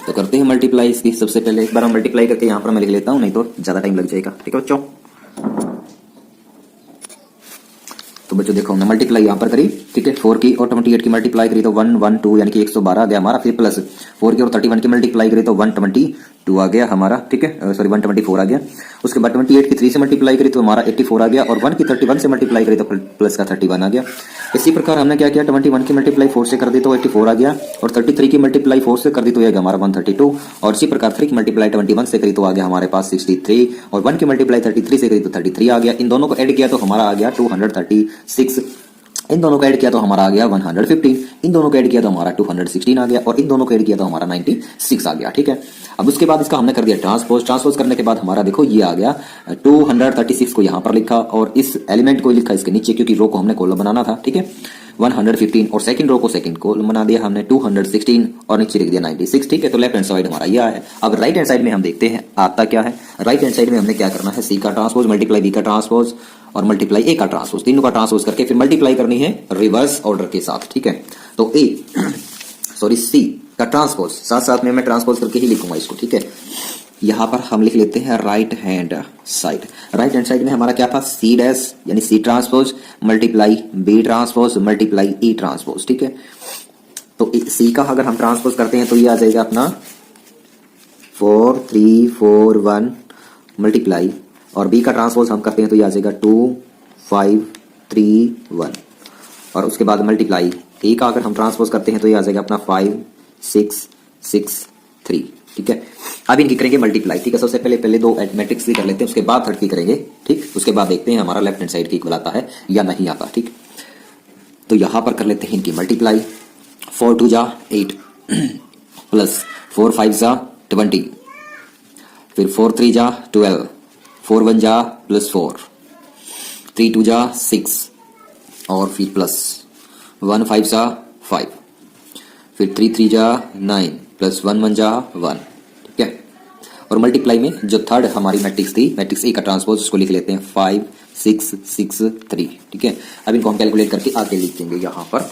A: तो करते हैं मल्टीप्लाई इसकी। सबसे पहले एक बार हम मल्टीप्लाई करके यहाँ पर मैं लिख लेता हूँ, नहीं तो ज्यादा टाइम लग जाएगा, ठीक है बच्चों। तो बच्चों देखो हमने मल्टीप्लाई यहाँ पर करी, ठीक है। 4 की और 28 की मल्टीप्लाई करी तो 112 यानी कि 112 आ गया हमारा। फिर प्लस 4 की और 31 की मल्टीप्लाई करी तो 122 आ गया हमारा, ठीक है, सॉरी 124 आ गया। उसके बाद 28 की 3 से मल्टीप्लाई करी तो हमारा 84 आ गया, और 1 की 31 से मल्टीप्लाई करी तो प्लस का 31 आ गया। इसी प्रकार हमने क्या किया, 21 की मल्टीप्लाई 4 से कर दी तो 84 आ गया, और 33 की मल्टीप्लाई 4 से कर दी तो यह हमारा 132, और इसी प्रकार 3 की मल्टीप्लाई 21 से करी तो आ गया हमारे पास 63, और 1 की मल्टीप्लाई 33 से करी तो 33 आ गया। इन दोनों को ऐड किया तो हमारा आ गया 236, इन दोनों को ऐड किया तो हमारा आ गया 115, इन दोनों को ऐड किया तो हमारा 216 आ गया, और इन दोनों को ऐड किया तो हमारा 96 आ गया, ठीक है। अब उसके बाद इसका हमने कर दिया ट्रांसपोज। ट्रांसपोज करने के बाद हमारा देखो ये आ गया 236 को यहाँ पर लिखा, और इस एलिमेंट को लिखा इसके नीचे, क्योंकि रो को हमने कॉलम बनाना था, ठीक है। 115 और सेकंड रो को सेकंड कॉलम बना दिया हमने 216, और नीचे लिख दिया 96, ठीक है। तो लेफ्ट हैंड साइड हमारा यह है। अब राइट हैंड साइड में हम देखते हैं आता क्या है। राइट हैंड साइड में हमने क्या करना है, सी का ट्रांसपोज मल्टीप्लाई बी का ट्रांसपोज और मल्टीप्लाई ए का ट्रांसपोज, तीनों का ट्रांसपोज करके फिर मल्टीप्लाई करनी है रिवर्स ऑर्डर के साथ, ठीक है। तो सी का ट्रांसपोज साथ साथ में मैं ट्रांसपोज करके ही लिखूंगा इसको, ठीक है। यहां पर हम लिख लेते हैं right hand side. Right hand side में हमारा क्या था, सी डैश यानी C transpose multiply B transpose multiply E transpose, ठीक है। तो सी का अगर हम ट्रांसपोज करते हैं तो ये आ जाएगा अपना 4 3 4 1 मल्टीप्लाई, और बी का ट्रांसपोज हम करते हैं तो ये आ जाएगा 2 5 3 1, और उसके बाद मल्टीप्लाई ए का अगर हम ट्रांसपोज करते हैं तो ये आ जाएगा अपना 5 6 6 3। ठीक है, अब इनकी करेंगे मल्टीप्लाई। ठीक है, सबसे पहले दो मैट्रिक्स की कर लेते हैं, उसके बाद थर्ड की करेंगे। ठीक, उसके बाद देखते हैं हमारा लेफ्ट हैंड साइड की इक्वल आता है या नहीं आता। ठीक, तो यहां पर कर लेते हैं इनकी मल्टीप्लाई। 4 2 जा 8 प्लस 4 5 जा 20, फिर 4 3 जा 12, 4 1 जा प्लस 4, 3 2 जा 6, और फिर प्लस 1 5 जा 5, फिर 3 3 जा 9 प्लस 1 1 जा 1। ठीक है, और मल्टीप्लाई में जो थर्ड हमारी मैट्रिक्स थी, मैट्रिक्स ए का ट्रांसपोज, उसको लिख लेते हैं 5 6 6 3। ठीक है, अब इनको हम कैलकुलेट करके आगे लिखेंगे यहां पर।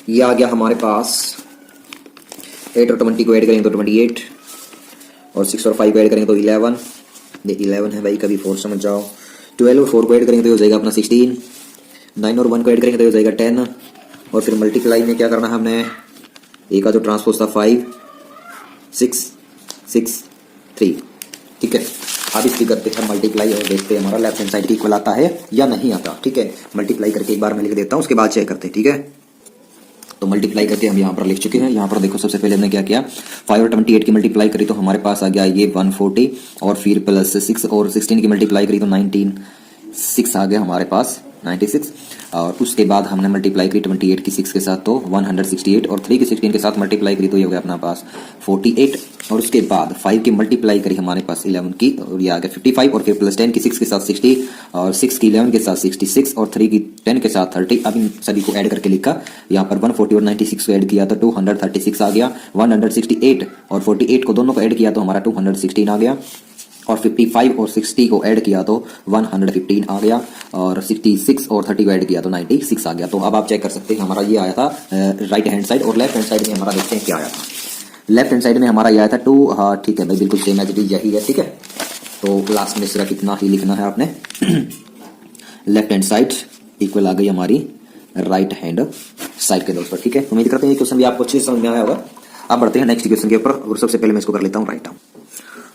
A: ये आ गया हमारे पास 8 और 20 को ऐड करेंगे तो 28, और 6 और 5 को ऐड करेंगे तो 11, ये 11 है भाई, कभी 4 समझ जाओ। 12 और 4 को ऐड करेंगे तो हो जाएगा अपना 16, 9 और 1 को ऐड करेंगे तो हो जाएगा 10, और फिर मल्टीप्लाई में क्या करना है हमने, ए का जो ट्रांसपोज था 5 6 6 3। ठीक है, अब इसकी करते हैं मल्टीप्लाई और देखते हैं हमारा लेफ्ट हैंड साइड की इक्वल आता है या नहीं आता। ठीक है, मल्टीप्लाई करके एक बार मैं लिख देता हूं, उसके बाद चेक करते हैं। ठीक है, तो मल्टीप्लाई करके हम यहाँ पर लिख चुके हैं। यहाँ पर देखो सबसे पहले हमने क्या किया, 5 और 28 की मल्टीप्लाई करी तो हमारे पास आ गया ये 140, और फिर प्लस 6 और 16 की मल्टीप्लाई करी तो 19 6 आ गया हमारे पास 96, और उसके बाद हमने मल्टीप्लाई करी 28 की 6 के साथ तो 168, और 3 की 16 के साथ मल्टीप्लाई करी तो ये हो गया अपना पास 48, और उसके बाद 5 की मल्टीप्लाई करी हमारे पास 11 की, और ये आ गया 55, और फिर प्लस 10 की 6 के साथ 60, और 6 की 11 के साथ 66, और 3 की 10 के साथ 30। अब इन सभी को ऐड करके लिखा, यहाँ पर 140 और 96 को ऐड किया तो 236 आ गया, 168 और 48 को दोनों को ऐड किया तो हमारा 216 आ गया, और 55 और 60 को ऐड किया तो 115 आ गया, और 66 और 30 को ऐड किया तो 96 आ गया। तो अब आप चेक कर सकते हैं हमारा ये आया था राइट हैंड साइड, और लेफ्ट हैंड साइड में हमारा देखते हैं क्या आया था। लेफ्ट हैंड साइड में हमारा ये आया था 2, हाँ ठीक है भाई, बिल्कुल सेम एज इट इज यही है। ठीक है, तो लास्ट में सिर्फ इतना ही लिखना है आपने। लेफ्ट हैंड साइड इक्वल आ गई हमारी राइट हैंड साइड के दोस्तों। ठीक है, उम्मीद करते हैं क्वेश्चन भी आपको अच्छे से समझ में आया होगा। अब बढ़ते हैं नेक्स्ट क्वेश्चन के ऊपर, और सबसे पहले मैं इसको कर लेता हूँ राइट डाउन।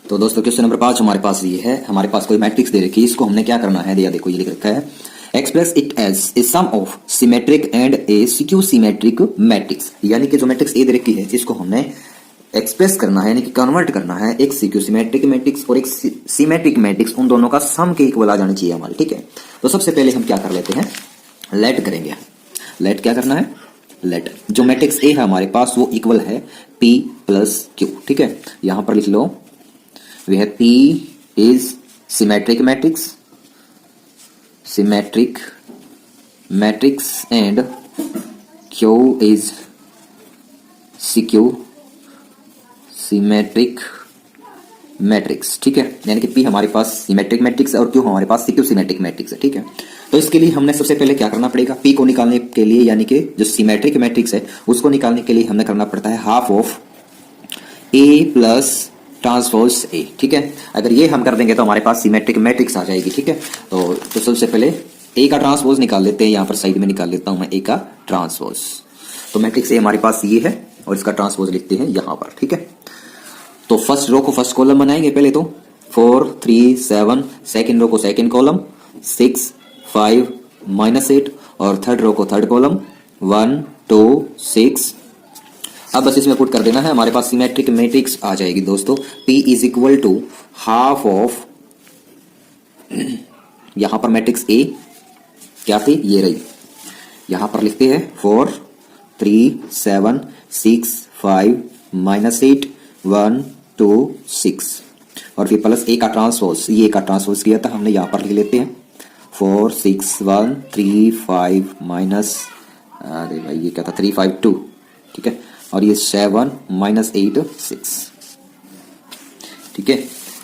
A: तो दोस्तों क्वेश्चन नंबर 5 हमारे पास ये है, हमारे पास कोई मैट्रिक्स दे रखी है, इसको हमने क्या करना है, देखो ये लिख रखा है, express it as a sum of symmetric and a skew symmetric matrix. यानी कि जो मैट्रिक्स ए दे रखी है इसको हमने एक्सप्रेस करना है, यानी कि कन्वर्ट करना है एक स्क्यू सिमेट्रिक मैट्रिक्स और एक सिमेट्रिक मैट्रिक्स, उन दोनों का सम के इक्वल आ जानी चाहिए हमारे। ठीक है, तो सबसे पहले हम क्या कर लेते हैं, लेट करेंगे। लेट क्या करना है, लेट जो मैट्रिक्स ए है हमारे पास वो इक्वल है P प्लस Q। ठीक है, यहां पर लिख लो, we have P is symmetric matrix and Q is symmetric matrix। ठीक है, यानी कि P हमारे पास सिमेट्रिक मैट्रिक्स है और Q हमारे पास सिक्यू सिमेट्रिक मैट्रिक्स है। ठीक है, तो इसके लिए हमने सबसे पहले क्या करना पड़ेगा, P को निकालने के लिए, यानी कि जो सिमेट्रिक मैट्रिक्स है उसको निकालने के लिए हमें करना पड़ता है half of A plus transpose A. ठीक है, अगर ये हम कर देंगे तो हमारे पास सिमेट्रिक मैट्रिक्स आ जाएगी। ठीक है, तो सबसे पहले ए का ट्रांसपोज निकाल लेते हैं, यहां पर साइड में निकाल लेता हूं मैं ए का ट्रांसपोज। तो मैट्रिक्स ए हमारे पास ये है और इसका ट्रांसपोज लिखते हैं यहां पर। ठीक है, तो फर्स्ट रो को फर्स्ट कॉलम बनाएंगे पहले, तो 4 3 7, सेकेंड रो को सेकेंड कॉलम 6 5 -8, और थर्ड रो को थर्ड कॉलम 1 2 6। अब बस इसमें पुट कर देना है, हमारे पास सिमेट्रिक मैट्रिक्स आ जाएगी दोस्तों। P is equal to half of, यहां पर मैट्रिक्स A क्या थी, ये रही, यहां पर लिखते हैं 4 3 7 6 5 -8 1 2 6, और फिर प्लस A का ट्रांसपोज, ये का ट्रांसपोज किया था हमने, यहां पर लिख लेते हैं 4 6 1 3 5 माइनस, अरे भाई ये क्या था, 3 5 2। ठीक है, और ये 7 -8 6। ठीक है,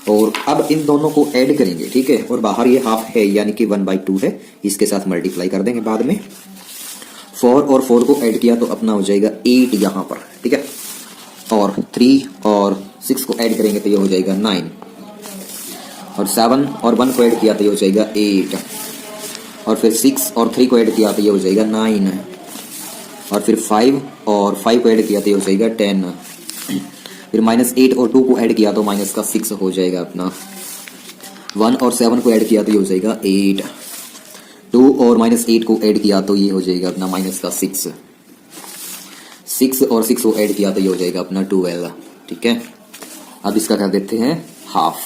A: और अब इन दोनों को ऐड करेंगे। ठीक है, और बाहर ये हाफ है यानी कि 1/2 है, इसके साथ मल्टीप्लाई कर देंगे बाद में। 4 और 4 को ऐड किया तो अपना हो जाएगा 8 यहां पर। ठीक है, और 3 और 6 को ऐड करेंगे तो ये हो जाएगा 9, और 7 और 1 को ऐड किया तो ये हो जाएगा 8, और फिर 6 और 3 को ऐड किया तो ये हो जाएगा 9, और फिर 5 और 5 को ऐड किया तो ये हो जाएगा 10, फिर -8 और 2 को ऐड किया तो माइनस का 6 हो जाएगा अपना, 1 और 7 को ऐड किया तो ये हो जाएगा 8, 2 और -8 को ऐड किया तो ये हो जाएगा अपना माइनस का 6, 6 और 6 को ऐड किया तो ये हो जाएगा अपना 12। ठीक है, अब इसका कर देते हैं हाफ।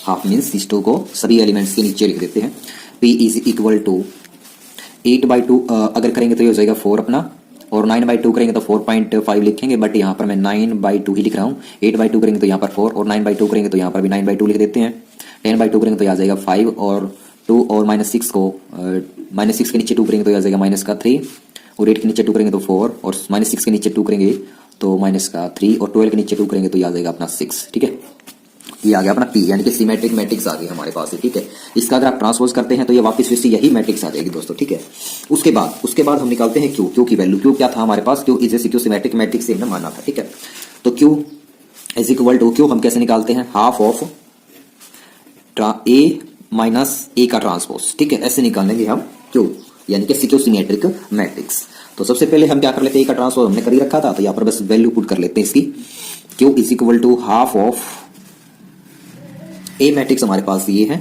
A: हाफ मीन्स इस 2 को सभी एलिमेंट्स के नीचे लिख देते हैं। P इज इक्वल टू 8/2 अगर करेंगे तो ये हो जाएगा 4 अपना, और 9/2 करेंगे तो 4.5 लिखेंगे, बट यहाँ पर मैं 9/2 ही लिख रहा हूँ। 8/2 करेंगे तो यहाँ पर 4, और 9/2 करेंगे तो यहाँ पर भी 9/2 लिख देते हैं। 10/2 करेंगे तो यहाँ जाएगा 5, और 2 और -6 को -6 के नीचे 2 करेंगे तो यहाँ जाएगा माइनस का 3, और 8 के नीचे 2 करेंगे तो 4, और -6 के नीचे 2 करेंगे तो माइनस का 3, और 12 के नीचे 2 करेंगे तो यहाँ जाएगा अपना 6। ठीक है, ये आ गया अपना P, यानी कि सिमेट्रिक मैट्रिक्स आ गई हमारे पास है। ठीक है, इसका अगर आप ट्रांसपोज करते हैं तो ये वापस फिर से यही मैट्रिक्स आ जाएगी दोस्तों। ठीक है, उसके बाद हम निकालते हैं Q की वैल्यू। Q क्या था हमारे पास? Q is a symmetric matrix से हमने माना था। ठीक है, तो Q is equal to, Q हम कैसे निकालते हैं? Half of A minus A का ट्रांसपोज। ठीक है, ऐसे निकालेंगे हम Q, यानी कि Q सिमेट्रिक मैट्रिक्स। तो सबसे पहले हम क्या कर लेते हैं, A का ट्रांसपोज हमने कर ही रखा था, तो यहाँ पर बस वैल्यू पुट कर लेते हैं इसकी। Q is equal to half of A matrix हमारे पास ये है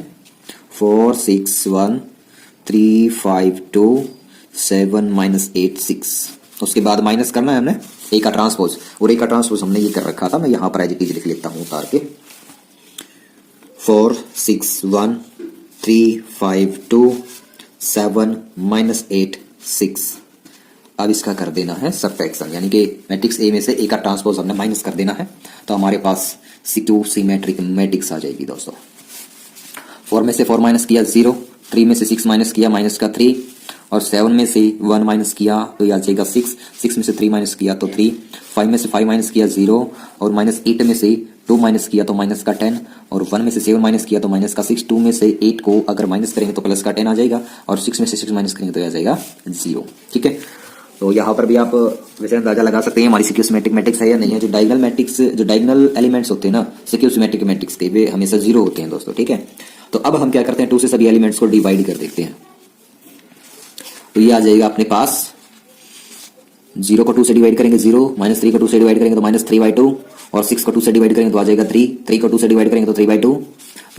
A: 4 6 1 3 5 2 7 -8 6। उसके बाद माइनस करना है हमने A का ट्रांसपोज, और A का ट्रांसपोज हमने ये कर रखा था। मैं यहाँ पर एज इट इज लिख लेता हूँ उतार के, 4 6 1 3 5 2 7 -8 6। अब इसका कर देना है सबट्रैक्शन, यानी कि मैट्रिक्स ए में से ए का ट्रांसपोज हमने माइनस कर देना है, तो हमारे पास Q सिमेट्रिक मैट्रिक्स आ जाएगी दोस्तों। 4 में से 4 माइनस किया 0, 3 में से 6 माइनस किया माइनस का 3, और 7 में से 1 माइनस किया तो ये आ जाएगा 6, 6 में से 3 माइनस किया तो 3, 5 में से 5 माइनस किया 0, और -8 में से 2 माइनस किया तो माइनस का 10, और 1 में से 7 माइनस किया तो माइनस का 6, 2 में से 8 को अगर माइनस करेंगे तो प्लस का 10 आ जाएगा, और 6 में से 6 माइनस करेंगे तो आ जाएगा 0। ठीक है, तो यहाँ पर भी आप वैसे अंदाजा लगा सकते हैं हमारी सिक्यू सिमेट्रिक मैट्रिक्स है या नहीं है। जो डायगोनल मैट्रिक्स, जो डायगोनल एलिमेंट्स होते हैं ना सिक्यू सिमेट्रिक मैट्रिक्स के, वे हमेशा 0 होते हैं दोस्तों। ठीक है, तो अब हम क्या करते हैं, 2 से सभी एलिमेंट्स को डिवाइड कर देते हैं, तो ये आ जाएगा अपने पास 0 को 2 से डिवाइड करेंगे 0, -3 को 2 से डिवाइड करेंगे तो -3/2, और 6 को 2 से डिवाइड करेंगे तो आ जाएगा 3, 3 को 2 से डिवाइड करेंगे तो 3/2,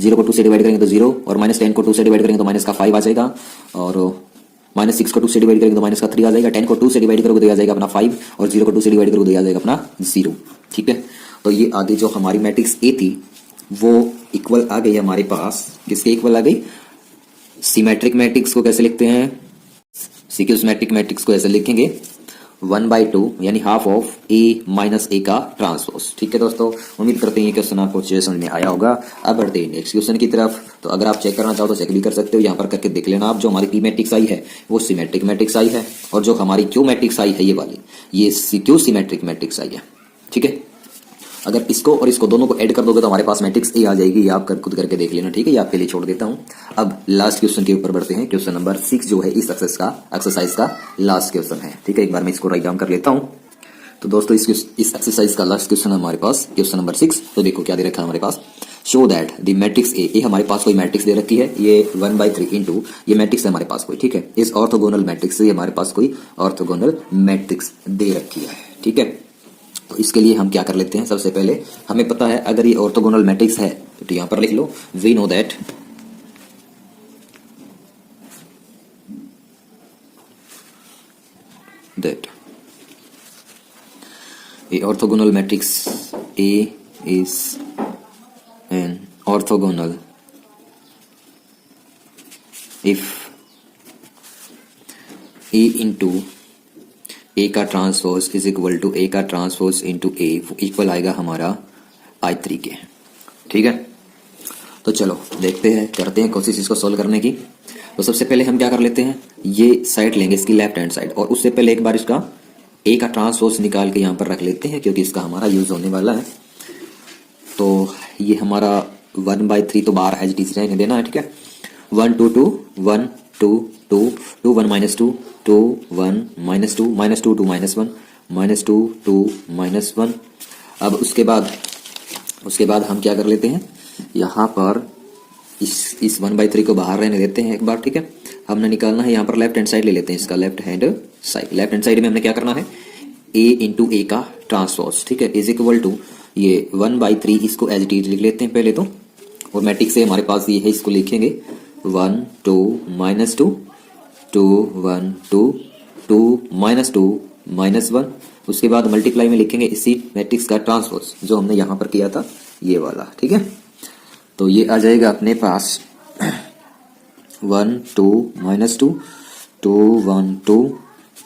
A: 0 को 2 से डिवाइड करेंगे तो 0, और -10 को 2 से डिवाइड करेंगे तो माइनस का 5 आ जाएगा, और -6 को 2 से डिवाइड करेंगे तो माइनस का 3 आ जाएगा, 10 को 2 से डिवाइड करोगे तो आ जाएगा अपना 5, और 0 को 2 से डिवाइड करोगे तो आ जाएगा अपना 0। ठीक है, तो ये आगे जो हमारी मैट्रिक्स ए थी वो इक्वल आ गई हमारे पास, किसके इक्वल आ गई? सिमेट्रिक मैट्रिक्स को कैसे लिखते हैं? सिक्यू सिमेट्रिक मैट्रिक्स को ऐसे लिखेंगे 1/2, यानी half of A minus A का ट्रांसपोज। ठीक है दोस्तों, उम्मीद करते हैं ये क्वेश्चन आपको अच्छे से समझ में आया होगा। अब बढ़ते हैं नेक्स्ट क्वेश्चन की तरफ। तो अगर आप चेक करना चाहो तो चेक भी कर सकते हो, यहाँ पर करके देख लेना आप। जो हमारी P मैट्रिक्स आई है वो सिमेट्रिक मैट्रिक्स आई है, और जो हमारी Q मैट्रिक्स आई है ये वाली, ये Q सिमेट्रिक मैट्रिक्स आई है। ठीक है, अगर इसको और इसको दोनों को ऐड कर दोगे तो हमारे पास मैट्रिक्स ए आ जाएगी। ये आप खुद करके देख लेना। ठीक है, ये आपके लिए छोड़ देता हूँ। अब लास्ट क्वेश्चन के ऊपर बढ़ते हैं। क्वेश्चन नंबर 6 जो है इस एक्सरसाइज का लास्ट क्वेश्चन है। ठीक है, एक बार मैं इसको राइट डाउन कर लेता हूँ। तो दोस्तों इस एक्सरसाइज का लास्ट क्वेश्चन है हमारे पास, क्वेश्चन नंबर 6। तो देखो क्या दे रखा है हमारे पास, show that the matrix A हमारे पास कोई मैट्रिक्स दे रखी है, ये 1/3 इंटू ये मैट्रिक्स है हमारे पास कोई। ठीक है, इस ऑर्थोगोनल मैट्रिक्स से हमारे पास कोई ऑर्थोगोनल मैट्रिक्स दे रखी है। ठीक है, तो इसके लिए हम क्या कर लेते हैं, सबसे पहले हमें पता है अगर ये ऑर्थोगोनल मैट्रिक्स है तो यहाँ पर लिख लो, we know that a orthogonal matrix A is an orthogonal if A into A का transpose is equal to A का ट्रांसपोज इंटू A इक्वल आएगा हमारा I3 के। ठीक है, तो चलो देखते हैं, करते हैं कोशिश इसको सोल्व करने की। तो सबसे पहले हम क्या कर लेते हैं, ये साइड लेंगे इसकी लेफ्ट हैंड साइड, और उससे पहले एक बार इसका A का ट्रांसपोज निकाल के यहाँ पर रख लेते हैं, क्योंकि इसका हमारा यूज होने वाला है। तो ये हमारा 1/3 तो बाहर एज इट इज रहने देना है। ठीक है, 1 2 2 1 2 2 2 1 -2 2 1 -2 -2 2 -1 -2 2 -1। अब उसके बाद हम क्या कर लेते हैं, यहाँ पर इस 1/3 को बाहर रहने देते हैं एक बार, ठीक है। हमने निकालना है यहाँ पर लेफ्ट हैंड साइड ले लेते हैं इसका, लेफ्ट हैंड साइड में हमने क्या करना है, a इंटू ए का ट्रांसपोज, ठीक है, इज इक्वल टू ये 1/3, इसको एज इट इज लिख लेते हैं पहले तो, और मैट्रिक्स से हमारे पास ये है, इसको लिखेंगे 1 2 -2 2 1 2 2 -2 -1। उसके बाद मल्टीप्लाई में लिखेंगे इसी मैट्रिक्स का ट्रांसपोज जो हमने यहाँ पर किया था, ये वाला, ठीक है। तो ये आ जाएगा अपने पास 1 2 -2 2 1 2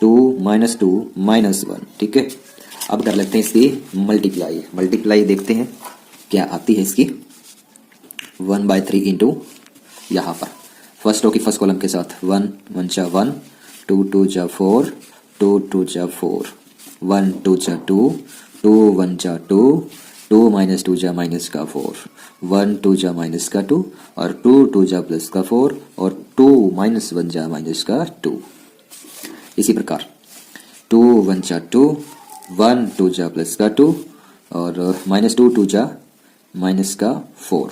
A: 2 -2 -1, ठीक है। अब कर लेते हैं इसकी मल्टीप्लाई देखते हैं क्या आती है इसकी। 1/3 इंटू यहाँ पर फर्स्ट रो की फर्स्ट कॉलम के साथ 1 1 जा 1 2 2 जा 4 2 2 जा 4 1 2 जा 2 2 1 जा 2 2 -2 जा माइनस का 4 1 2 जा माइनस का 2 और 2 2 जा प्लस का 4 और 2 -1 जा माइनस का 2। इसी प्रकार 2 1 जा 2 1 2 जा प्लस का 2 और -2 2 जा माइनस का 4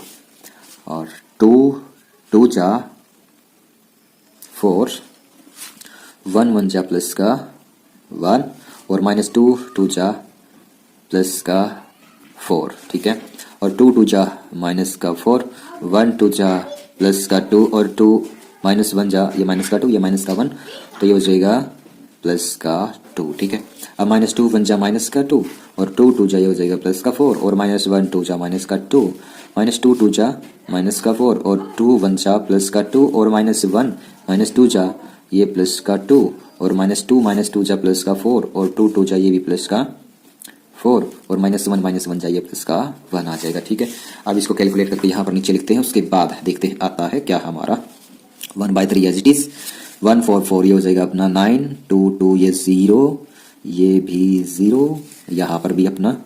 A: और 2 2 जा 4 1 1 जा प्लस का 1 और -2 2 जा प्लस का 4, ठीक है। और 2 2 जा माइनस का 4 1 2 जा प्लस का 2 और 2 -1 जा, ये माइनस का 2 ये माइनस का 1, तो ये हो जाएगा प्लस का 2, ठीक है। अब -2 1 जा माइनस का 2 और 2 2 जा ये हो जाएगा प्लस का 4 और -1 2 जा माइनस का 2 -2 2 जा माइनस का 4 और 2 1 जा प्लस का 2 और -1 -2 जा ये प्लस का 2 और -2 जा प्लस का 4 और 2 2 जा ये भी प्लस का 4 और -1 जा ये प्लस का 1 आ जाएगा, ठीक है। अब इसको कैलकुलेट करके यहाँ पर नीचे लिखते हैं, उसके बाद देखते हैं आता है क्या हमारा 1/3 एज इट इज 1 4 4 ये हो जाएगा अपना 9 2 2 ये 0 ये भी 0 यहाँ पर भी अपना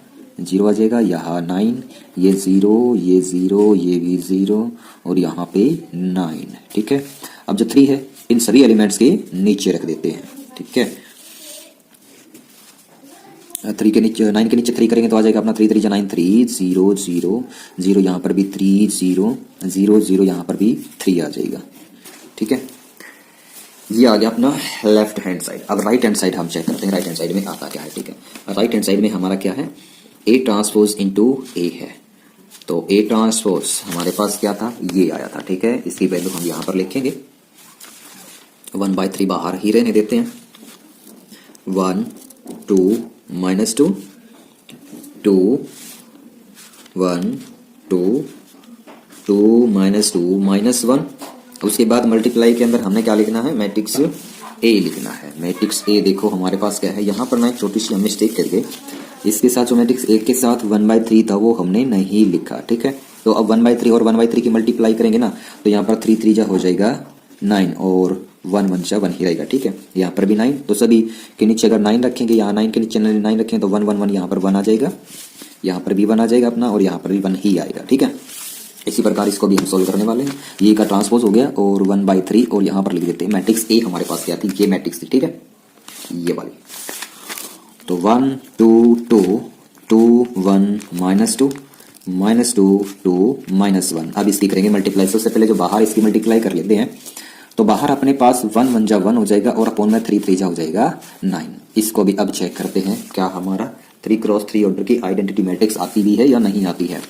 A: 0 आ जाएगा, यहाँ 9 ये 0 ये 0 ये भी 0 और यहाँ पे 9, ठीक है। अब जो 3 है इन सभी एलिमेंट्स के नीचे रख देते हैं, ठीक है। 3 के नीचे 9 के नीचे 3 करेंगे तो आ जाएगा अपना 3 3 जा 9 3 0 0 0 यहाँ पर भी 3 0 0 0 यहाँ पर भी 3 आ जाएगा, ठीक है। ये आ गया अपना लेफ्ट हैंड साइड। अब राइट हैंड साइड हम चेक करते हैं, राइट हैंड साइड में आता क्या है, ठीक है। राइट हैंड साइड में हमारा क्या है, ए ट्रांसपोज इंटू ए है, तो ए ट्रांसपोज हमारे पास क्या था, ये आया था, ठीक है। इसकी वैल्यू हम यहाँ पर लिखेंगे 1/3 बाहर ही रहने देते हैं 1 2 -2 2 1 2 2 -2 -1। उसके बाद मल्टीप्लाई के अंदर हमने क्या लिखना है, मैट्रिक्स ए लिखना है। मैट्रिक्स ए देखो हमारे पास क्या है, यहाँ पर ना एक छोटी सी हम मिस्टेक करके इसके साथ जो मैट्रिक्स ए के साथ 1/3 था वो हमने नहीं लिखा, ठीक है। तो अब 1/3 और 1/3 की मल्टीप्लाई करेंगे ना, तो यहाँ पर 3 3 जा हो जाएगा 9 और 1 1 जा 1 ही रहेगा, ठीक है। यहाँ पर भी 9, तो सभी के नीचे अगर 9 रखेंगे, यहाँ 9 के नीचे 9 रखेंगे तो 1 1 1 यहाँ पर 1 आ जाएगा, यहाँ पर भी 1 आ जाएगा अपना और यहाँ पर भी 1 ही आएगा, ठीक है। इसी प्रकार इसको भी हम सोल्व करने वाले हैं। ये का ट्रांसपोज हो गया और 1/3 और यहाँ पर लिख देते हैं मैट्रिक्स ए हमारे पास क्या थी, ये मैट्रिक्स थी, ठीक है, ये वाली। तो 1 2 2 2 1 -2 -2 2 -1। अब इसकी करेंगे मल्टीप्लाई। सबसे पहले जो बाहर इसकी मल्टीप्लाई कर लेते हैं, तो बाहर अपने पास 1 1 जा 1 हो जाएगा और अपॉन में 3 3 जा हो जाएगा 9। इसको भी अब चेक करते हैं क्या हमारा 3 क्रॉस 3 ऑर्डर की आइडेंटिटी मैट्रिक्स आती भी है या नहीं आती है।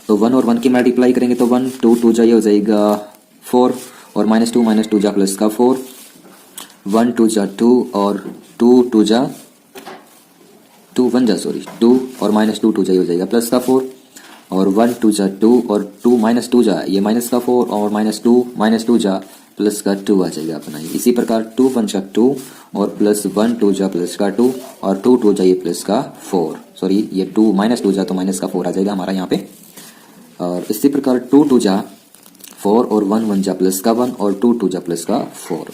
A: तो 1 और 1 की मल्टीप्लाई करेंगे तो 1 2 2 जा ये हो जाएगा 4 और -2 जा प्लस का 4 1 2 जा 2 और 2 2 जा 2 1 जा 2 और -2 2 जा ये हो जाएगा प्लस का 4 और 1 2 जा 2 और 2 -2 जा ये माइनस का 4 और -2 जा प्लस का 2 आ जाएगा अपना। इसी प्रकार 2 1 जा 2 और प्लस 1 2 जा प्लस का 2 और 2 2 जा ये प्लस का 4, सॉरी ये 2 -2 जा तो माइनस का 4 आ जाएगा हमारा यहाँ पे। और इसी प्रकार 2 2 जा 4 और 1 1 जा प्लस का 1 और 2 2 जा प्लस का 4।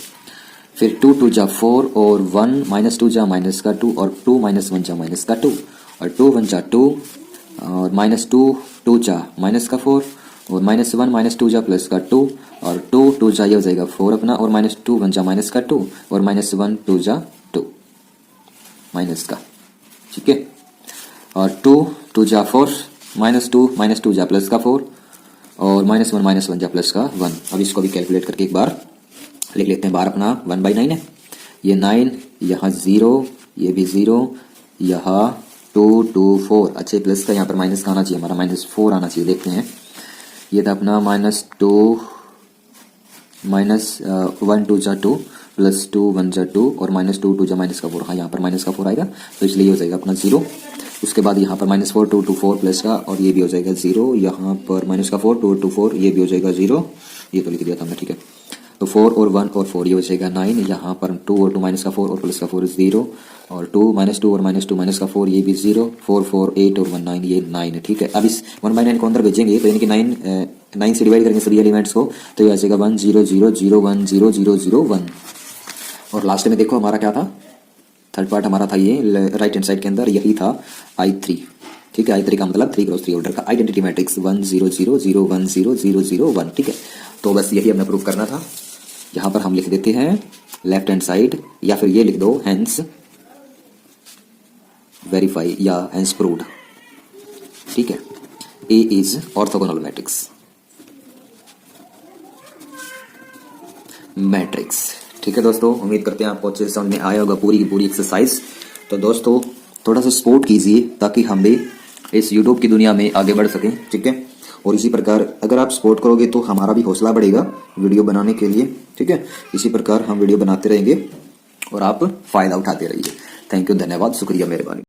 A: फिर 2 2 जा 4 और 1 -2 जा माइनस का 2 और 2 -1 जा माइनस का 2 और 2 1 जा 2 और -2 2 जा माइनस का 4 और -1 -2 जा प्लस का 2 और 2 2 जा ये हो जाएगा 4 अपना और -2 1 जा माइनस का 2 और -1 2 जा 2 माइनस का, ठीक है। और 2 2 जा 4 -2 जा प्लस का 4 और -1 जा प्लस का 1। अब इसको भी कैलकुलेट करके एक बार लिख लेते हैं। बार अपना 1/9 है, ये 9, यहाँ 0, ये भी 0, यहाँ 2 2 4। अच्छे प्लस का यहाँ पर माइनस का आना चाहिए, हमारा -4 आना चाहिए। देखते हैं, ये था अपना -2 1 2 जा 2 प्लस 2 1 जा 2 और -2 2 जा -4। हाँ, यहाँ पर माइनस का 4 आएगा तो इसलिए हो जाएगा अपना 0। उसके बाद यहाँ पर -4 2 2 4 प्लस का, और ये भी हो जाएगा 0। यहाँ पर -4 2 2 4, ये भी हो जाएगा 0। ये तो लिख दिया था हमने, ठीक है। तो 4 और 1 और 4, ये हो जाएगा 9। यहाँ पर 2 और 2 -4 और प्लस का 4 0, और 2 -2 और -2 का 4, ये भी 0। 4 4 8 और 1 9, ये 9 है, ठीक है। अब इस 1/9 को अंदर भेजेंगे तो यानी कि 9 से डिवाइड करेंगे सभी एलिमेंट्स को, तो ये आ जाएगा 1 0 0 0 1 0 0 0 1। और लास्ट में देखो हमारा क्या था, थर्ड पार्ट हमारा था ये राइट हैंड साइड के अंदर, यही था I3, ठीक है। I3 का मतलब 3 क्रॉस 3 ऑर्डर का आइडेंटिटी मैट्रिक्स 1 0 0 0 1 0 0 0 1, ठीक है। तो बस यही हमें प्रूव करना था। यहाँ पर हम लिख देते हैं लेफ्ट हैंड साइड, या फिर ये लिख दो हेंस वेरीफाई या हेंस प्रूव्ड, ठीक है। A इज ऑर्थोगोनल मैट्रिक्स, ठीक है दोस्तों। उम्मीद करते हैं आपको अच्छे से समझ में आया होगा पूरी की पूरी एक्सरसाइज। तो दोस्तों थोड़ा सा सपोर्ट कीजिए ताकि हम भी इस यूट्यूब की दुनिया में आगे बढ़ सकें, ठीक है। और इसी प्रकार अगर आप सपोर्ट करोगे तो हमारा भी हौसला बढ़ेगा वीडियो बनाने के लिए, ठीक है। इसी प्रकार हम वीडियो बनाते रहेंगे और आप फायदा उठाते रहिए। थैंक यू, धन्यवाद, शुक्रिया, मेहरबानी।